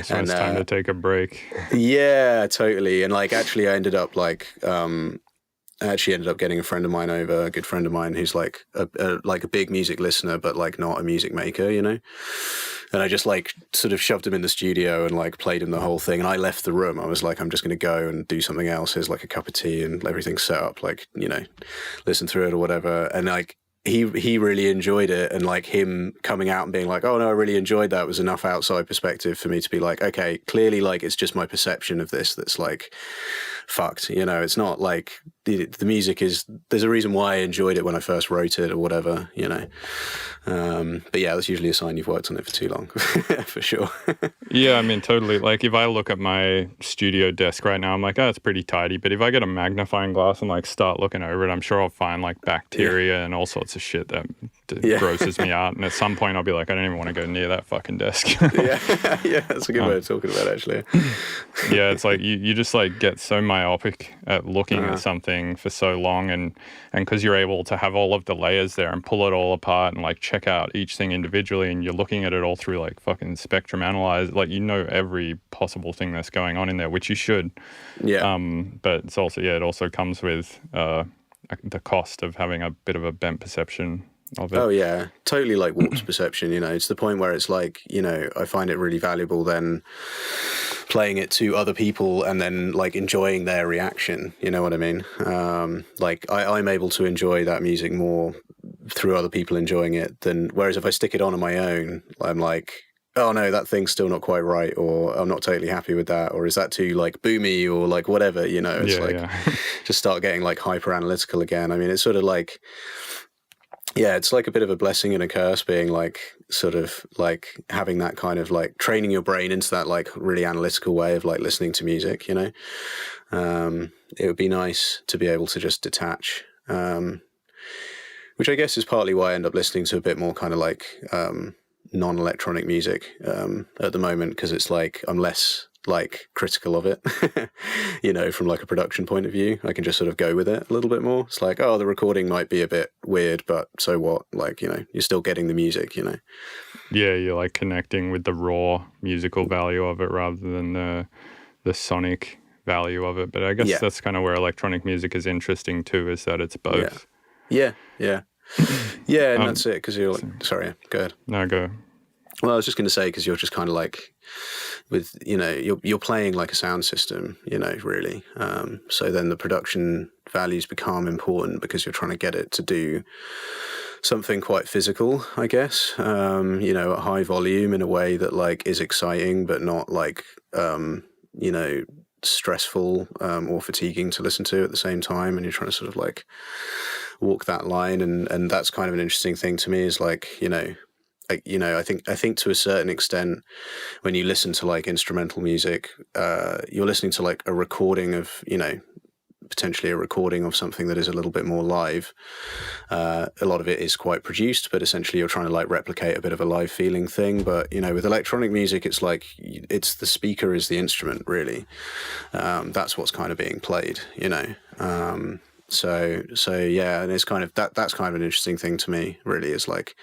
so it's time to take a break. Yeah, totally. And like actually I ended up getting a friend of mine over, a good friend of mine who's like a big music listener, but like not a music maker, And I just like sort of shoved him in the studio and like played him the whole thing. And I left the room. I was like, I'm just going to go and do something else. Here's like a cup of tea and everything's set up, like, listen through it or whatever. And like, he really enjoyed it, and like him coming out and being like, oh no, I really enjoyed that, was enough outside perspective for me to be like, okay, clearly like it's just my perception of this that's like fucked. You know, it's not like the music is. There's a reason why I enjoyed it when I first wrote it or whatever. You know, but yeah, that's usually a sign you've worked on it for too long, for sure. Yeah, I mean, totally. Like, if I look at my studio desk right now, I'm like, oh, it's pretty tidy. But if I get a magnifying glass and like start looking over it, I'm sure I'll find like bacteria and all sorts of shit that grosses me out. And at some point, I'll be like, I don't even want to go near that fucking desk. Yeah, that's a good way of talking about it, actually. Yeah, it's like you just like get so myopic at looking at something for so long, and because you're able to have all of the layers there and pull it all apart and like check out each thing individually, and you're looking at it all through like fucking spectrum analyze, like, you know, every possible thing that's going on in there, which you should. Yeah. But it's also, it also comes with the cost of having a bit of a bent perception of it. Oh yeah, totally, like warped perception, you know. It's the point where it's like, you know, I find it really valuable then playing it to other people and then like enjoying their reaction, you know what I mean? Like I'm able to enjoy that music more through other people enjoying it than, whereas if I stick it on my own, I'm like, oh no, that thing's still not quite right, or I'm not totally happy with that, or is that too like boomy, or like whatever, you know. It's just start getting like hyper analytical again. I mean, it's sort of like, yeah, it's like a bit of a blessing and a curse being like sort of like having that kind of like training your brain into that like really analytical way of like listening to music, you know. It would be nice to be able to just detach, which I guess is partly why I end up listening to a bit more kind of like non-electronic music at the moment, because it's like I'm less like critical of it, you know, from like a production point of view. I can just sort of go with it a little bit more. It's like, oh, the recording might be a bit weird, but so what? Like, you know, you're still getting the music, you know. Yeah, you're like connecting with the raw musical value of it rather than the sonic value of it. But I guess that's kind of where electronic music is interesting too, is that it's both. Yeah, and that's it, because you're like, sorry, go ahead. No, go. Well, I was just going to say, because you're just kind of like, with, you know, you're playing like a sound system, you know, really. So then the production values become important because you're trying to get it to do something quite physical, I guess, you know, at high volume in a way that like is exciting, but not like, you know, stressful or fatiguing to listen to at the same time. And you're trying to sort of like walk that line. And that's kind of an interesting thing to me, is like, you know, I think to a certain extent, when you listen to like instrumental music, you're listening to like a recording of, you know, potentially a recording of something that is a little bit more live. A lot of it is quite produced, but essentially you're trying to like replicate a bit of a live feeling thing. But, you know, with electronic music, it's like, it's the speaker is the instrument, really. That's what's kind of being played, you know. So yeah, and it's kind of that's kind of an interesting thing to me, really, is like,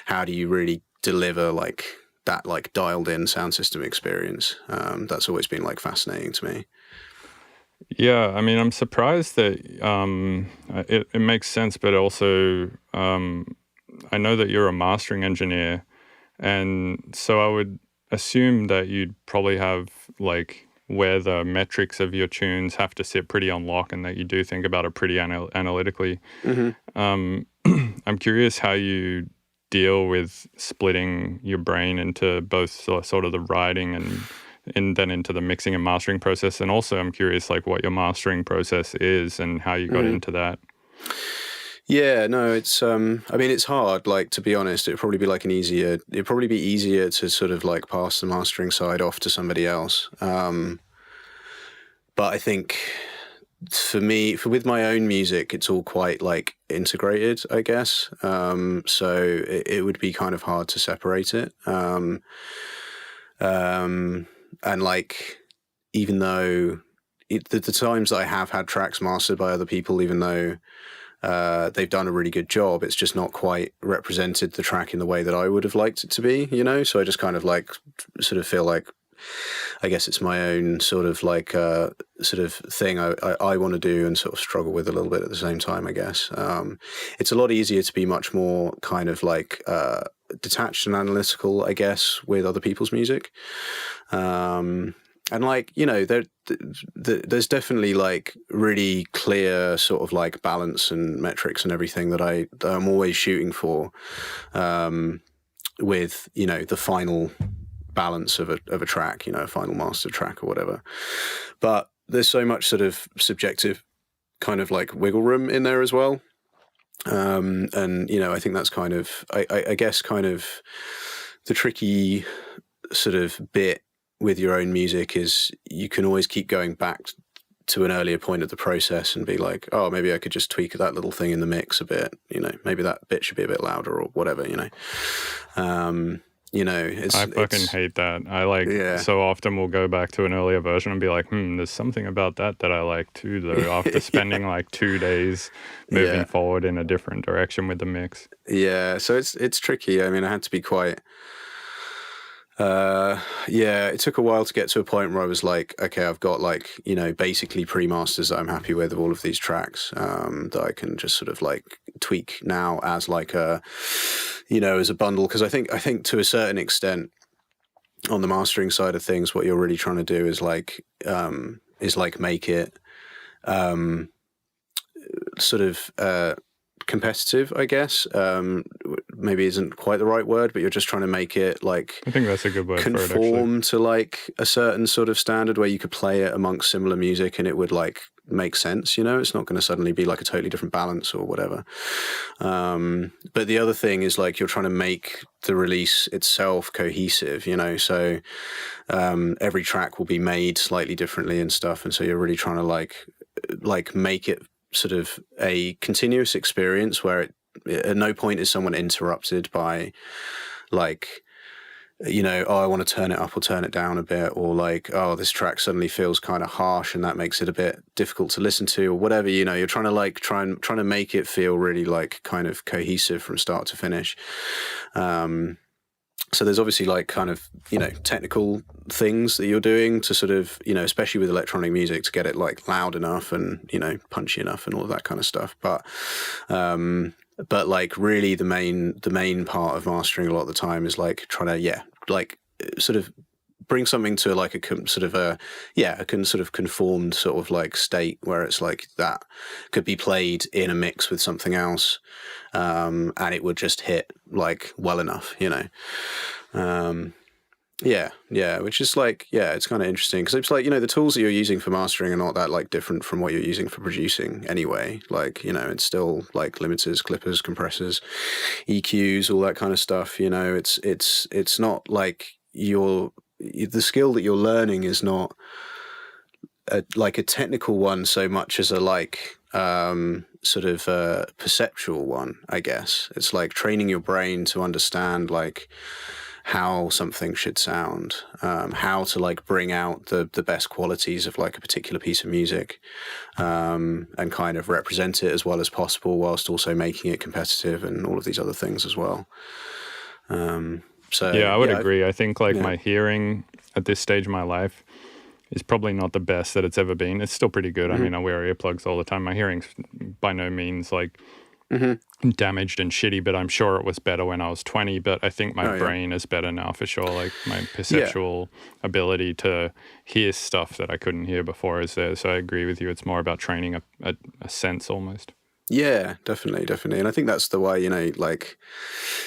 how do you really deliver like that like dialed in sound system experience? That's always been like fascinating to me. Yeah, I mean, I'm surprised that it makes sense, but also I know that you're a mastering engineer, and so I would assume that you'd probably have like where the metrics of your tunes have to sit pretty on lock, and that you do think about it pretty analytically. Mm-hmm. I'm curious how you deal with splitting your brain into both sort of the writing and then into the mixing and mastering process. And also I'm curious like what your mastering process is and how you got into that. Yeah, no, it's I mean, it's hard, like, to be honest. It'd probably be easier to sort of like pass the mastering side off to somebody else. But I think for me, with my own music, it's all quite like integrated, I guess. So it would be kind of hard to separate it. And like, even though the times that I have had tracks mastered by other people, even though they've done a really good job, it's just not quite represented the track in the way that I would have liked it to be, you know? So I just kind of like sort of feel like, I guess it's my own sort of like sort of thing I want to do and sort of struggle with a little bit at the same time, I guess. It's a lot easier to be much more kind of like detached and analytical, I guess, with other people's music. And like, you know, there's definitely like really clear sort of like balance and metrics and everything that I'm always shooting for, with, you know, the final balance of a track, you know, a final master track or whatever. But there's so much sort of subjective kind of like wiggle room in there as well. And, you know, I think that's kind of, I guess kind of the tricky sort of bit with your own music is you can always keep going back to an earlier point of the process and be like, oh, maybe I could just tweak that little thing in the mix a bit, you know, maybe that bit should be a bit louder or whatever, you know. You know, I fucking hate that. I so often we'll go back to an earlier version and be like, there's something about that I like too, though, after spending like 2 days moving forward in a different direction with the mix. Yeah, so it's tricky. I mean, I had to be quite... it took a while to get to a point where I was like, okay, I've got like, you know, basically pre-masters that I'm happy with of all of these tracks, that I can just sort of like tweak now as like a, you know, as a bundle. Because I think to a certain extent on the mastering side of things, what you're really trying to do is like make it sort of competitive, I guess. Maybe isn't quite the right word, but you're just trying to make it like, I think that's a good word for it, conform to like a certain sort of standard where you could play it amongst similar music and it would like make sense, you know. It's not going to suddenly be like a totally different balance or whatever. But the other thing is like you're trying to make the release itself cohesive, you know. So every track will be made slightly differently and stuff, and so you're really trying to like make it sort of a continuous experience where at no point is someone interrupted by like, you know, oh, I want to turn it up or turn it down a bit, or like, oh, this track suddenly feels kind of harsh and that makes it a bit difficult to listen to, or whatever, you know. You're trying to like trying to make it feel really like kind of cohesive from start to finish. So there's obviously like kind of, you know, technical things that you're doing to sort of, you know, especially with electronic music, to get it like loud enough and, you know, punchy enough and all of that kind of stuff. But like really the main part of mastering a lot of the time is like trying to, like sort of bring something to like a sort of conformed sort of like state where it's like that could be played in a mix with something else, and it would just hit like well enough, you know. Which is like, it's kind of interesting because it's like, you know, the tools that you're using for mastering are not that like different from what you're using for producing anyway. Like, you know, it's still like limiters, clippers, compressors, EQs, all that kind of stuff. You know, it's not like the skill that you're learning is not like a technical one so much as a like sort of perceptual one, I guess. It's like training your brain to understand like how something should sound, how to like bring out the best qualities of like a particular piece of music, and kind of represent it as well as possible whilst also making it competitive and all of these other things as well. So yeah, I would agree. I think like my hearing at this stage of my life is probably not the best that it's ever been. It's still pretty good. I mean, I wear earplugs all the time. My hearing's by no means like damaged and shitty, but I'm sure it was better when I was 20. But I think my brain is better now for sure. Like my perceptual ability to hear stuff that I couldn't hear before is there. So I agree with you. It's more about training a sense almost. Yeah, definitely. And I think that's the way, you know, like,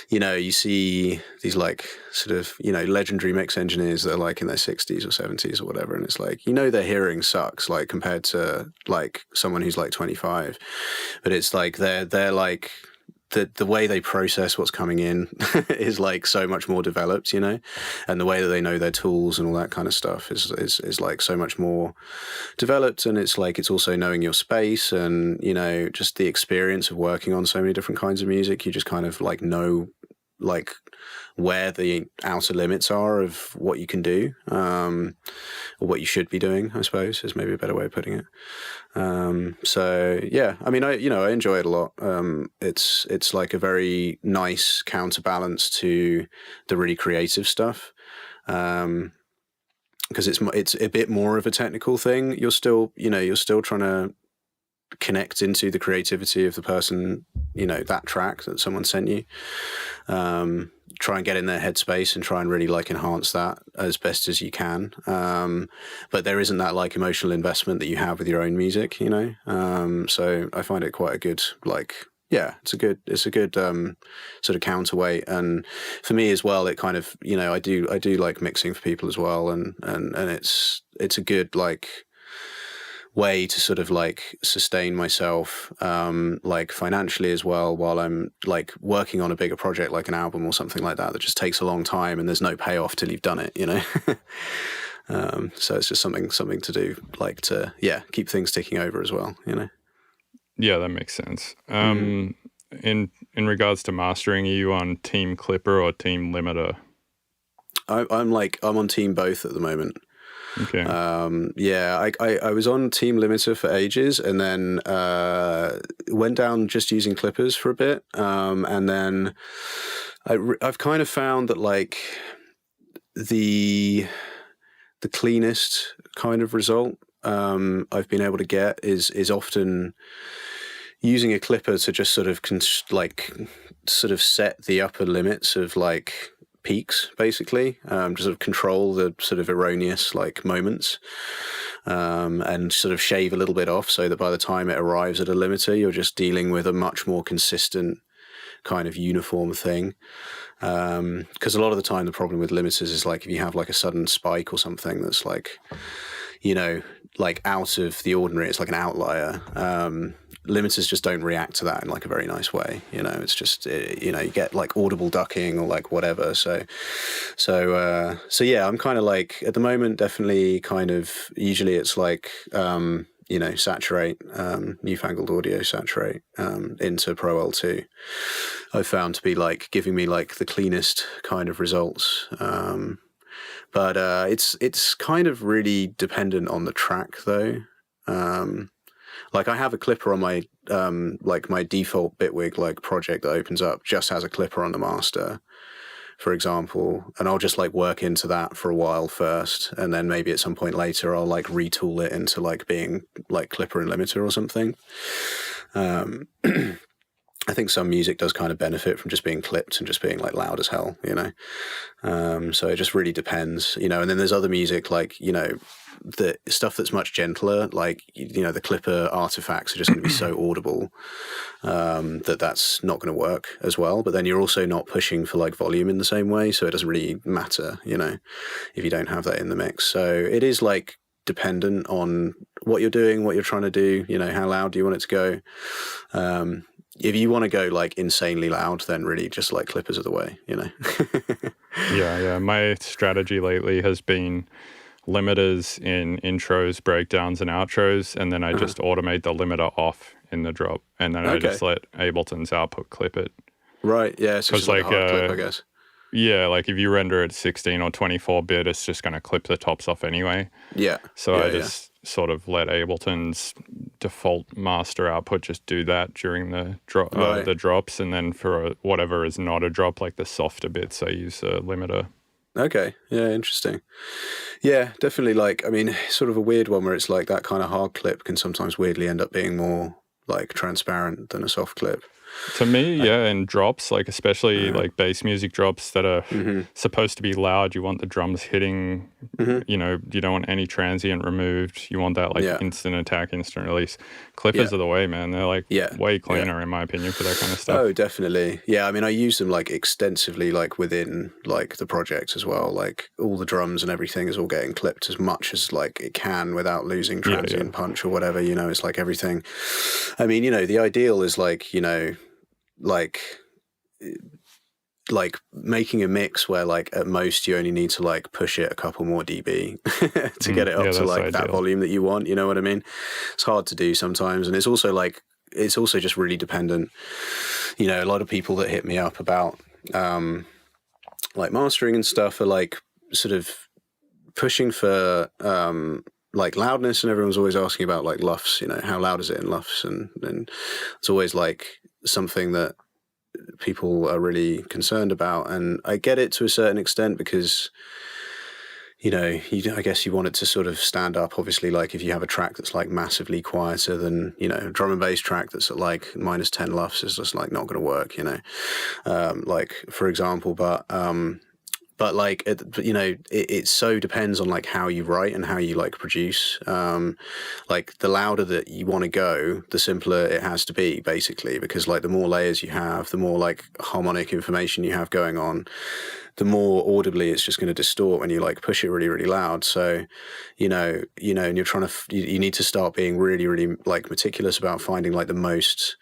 you know, you see these like sort of, you know, legendary mix engineers that are like in their 60s or 70s or whatever. And it's like, you know, their hearing sucks like compared to like someone who's like 25. But it's like they're like the way they process what's coming in is like so much more developed, you know, and the way that they know their tools and all that kind of stuff is like so much more developed. And it's like, it's also knowing your space and, you know, just the experience of working on so many different kinds of music. You just kind of like know like where the outer limits are of what you can do, or what you should be doing, I suppose, is maybe a better way of putting it. So yeah, I mean, I enjoy it a lot. It's like a very nice counterbalance to the really creative stuff. Because it's a bit more of a technical thing. You're still trying to connect into the creativity of the person, you know, that track that someone sent you. Try and get in their headspace and try and really like enhance that as best as you can. But there isn't that like emotional investment that you have with your own music, you know. So I find it quite a good like, it's a good sort of counterweight. And for me as well, it kind of, you know, I do like mixing for people as well, and it's a good like way to sort of like sustain myself, like financially as well, while I'm like working on a bigger project like an album or something like that just takes a long time and there's no payoff till you've done it, you know. So it's just something to do, like to keep things ticking over as well, you know. Yeah, that makes sense. In regards to mastering, are you on Team Clipper or Team Limiter? I'm on Team both at the moment. Okay. I was on Team Limiter for ages, and then went down just using clippers for a bit, and then I've kind of found that like the cleanest kind of result I've been able to get is often using a clipper to just sort of set the upper limits of like peaks, basically, to sort of control the sort of erroneous like moments, and sort of shave a little bit off so that by the time it arrives at a limiter, you're just dealing with a much more consistent kind of uniform thing. Because a lot of the time the problem with limiters is like if you have like a sudden spike or something that's like, you know, like out of the ordinary, it's like an outlier. Limiters just don't react to that in like a very nice way. You know, it's just, you know, you get like audible ducking or like whatever. So yeah, I'm kind of like at the moment, definitely kind of, usually it's like, you know, saturate, newfangled audio saturate, into Pro L2. I've found to be like giving me like the cleanest kind of results. But it's kind of really dependent on the track though. Like I have a clipper on my like my default Bitwig like project that opens up just has a clipper on the master, for example, and I'll just like work into that for a while first, and then maybe at some point later I'll like retool it into like being like clipper and limiter or something. I think some music does kind of benefit from just being clipped and just being like loud as hell, you know. So it just really depends, you know. And then there's other music like, you know, the stuff that's much gentler, like, you know, the clipper artifacts are just going to be so audible that's not going to work as well. But then you're also not pushing for like volume in the same way, so it doesn't really matter, you know, if you don't have that in the mix. So it is like dependent on what you're doing, what you're trying to do, you know, how loud do you want it to go. If you want to go like insanely loud, then really just like clippers are the way, you know. Yeah. My strategy lately has been limiters in intros, breakdowns, and outros, and then I just automate the limiter off in the drop, and then I just let Ableton's output clip it. Right. Yeah. So it's like a hard clip, I guess. Yeah, like if you render it 16 or 24-bit, it's just going to clip the tops off anyway. Yeah. So I just sort of let Ableton's default master output just do that during the the drops, and then for whatever is not a drop, like the softer bits, I use a limiter. Okay. Yeah, interesting. Yeah, definitely. Like, I mean, sort of a weird one where it's like that kind of hard clip can sometimes weirdly end up being more like transparent than a soft clip. To me, yeah, and drops, like especially like bass music drops that are supposed to be loud. You want the drums hitting, you know, you don't want any transient removed. You want that like instant attack, instant release. Clippers are the way, man. They're like way cleaner in my opinion for that kind of stuff. Oh, definitely. Yeah, I mean, I use them like extensively, like within like the project as well. Like all the drums and everything is all getting clipped as much as like it can without losing transient punch or whatever, you know. It's like everything. I mean, you know, the ideal is like, you know, like making a mix where like at most you only need to like push it a couple more dB to get it up to like that volume that you want, you know what I mean? It's hard to do sometimes, and it's also just really dependent, you know. A lot of people that hit me up about like mastering and stuff are like sort of pushing for like loudness, and everyone's always asking about like LUFS, you know, how loud is it in LUFS, and it's always like something that people are really concerned about. And I get it to a certain extent because, you know, I guess you want it to sort of stand up. Obviously, like if you have a track that's like massively quieter than, you know, a drum and bass track that's at like -10 LUFS is just like not going to work, you know, like for example. But but like it so depends on like how you write and how you like produce. Like the louder that you want to go, the simpler it has to be, basically, because like the more layers you have, the more like harmonic information you have going on, the more audibly it's just going to distort when you like push it really, really loud. So, and you're trying to, you need to start being really, really like meticulous about finding like the most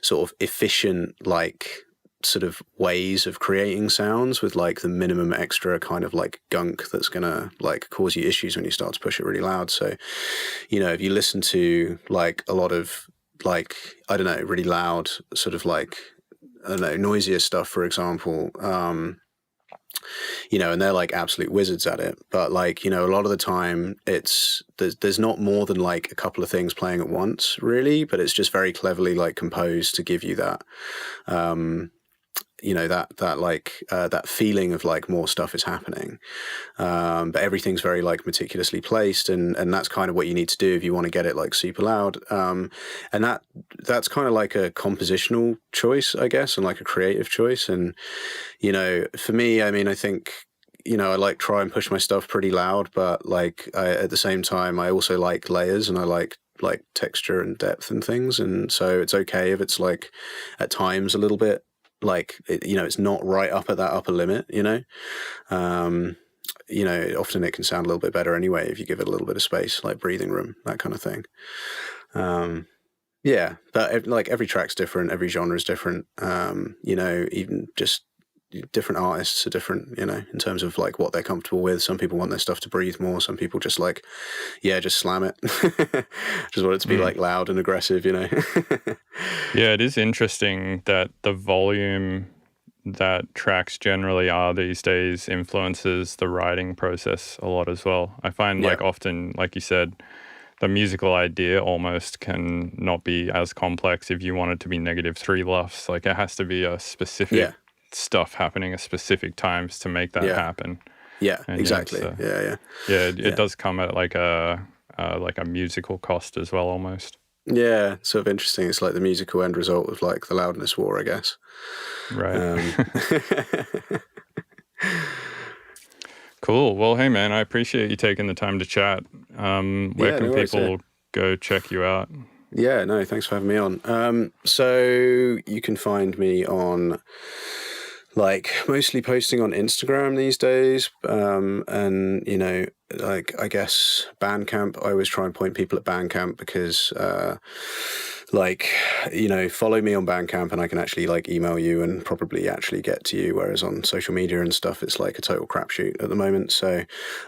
sort of efficient, like sort of ways of creating sounds with like the minimum extra kind of like gunk that's going to like cause you issues when you start to push it really loud. So, if you listen to like a lot of like, I don't know, really loud sort of like, I don't know, noisier stuff, for example, and they're like absolute wizards at it. But like, a lot of the time there's not more than like a couple of things playing at once, really, but it's just very cleverly like composed to give you that, that feeling of like more stuff is happening. But everything's very like meticulously placed, and that's kind of what you need to do if you want to get it like super loud. And that's kind of like a compositional choice, I guess, and like a creative choice. And, for me, I mean, I think, I like try and push my stuff pretty loud, but like at the same time, I also like layers, and I like texture and depth and things. And so it's okay if it's like at times a little bit like, it's not right up at that upper limit, often it can sound a little bit better anyway if you give it a little bit of space, like breathing room, that kind of thing. But like every track's different, every genre is different. Even just different artists are different, in terms of like what they're comfortable with. Some people want their stuff to breathe more. Some people just like, just slam it. Just want it to be like loud and aggressive, Yeah, it is interesting that the volume that tracks generally are these days influences the writing process a lot as well. I find like often, like you said, the musical idea almost can not be as complex if you want it to be -3 LUFS. Like it has to be a specific stuff happening at specific times to make that happen. Yeah, and exactly. It does come at like a musical cost as well, almost. Yeah, sort of interesting. It's like the musical end result of like the loudness war, I guess. Right. Cool. Well, hey man, I appreciate you taking the time to chat. Where can people go check you out? Yeah, no, thanks for having me on. So you can find me on like mostly posting on Instagram these days. And, like I guess Bandcamp, I always try and point people at Bandcamp because, follow me on Bandcamp and I can actually like email you and probably actually get to you. Whereas on social media and stuff, it's like a total crapshoot at the moment. So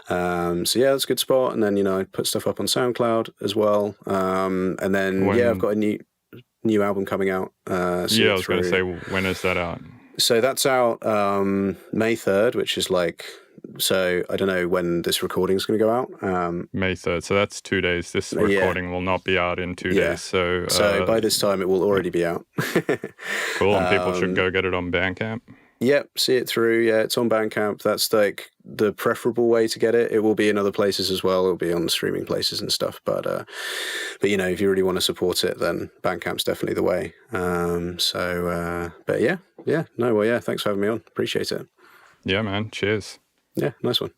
that's a good spot. And then, I put stuff up on SoundCloud as well. And then, I've got a new album coming out. I was going to say, when is that out? So that's out May 3rd, which is like, so I don't know when this recording is going to go out. May 3rd. So that's 2 days. This recording will not be out in 2 days. So by this time it will already be out. Cool. And people should go get it on Bandcamp. Yep, see it through. Yeah, it's on Bandcamp. That's like the preferable way to get it. It will be in other places as well. It'll be on streaming places and stuff. But if you really want to support it, then Bandcamp's definitely the way. Thanks for having me on. Appreciate it. Yeah, man. Cheers. Yeah, nice one.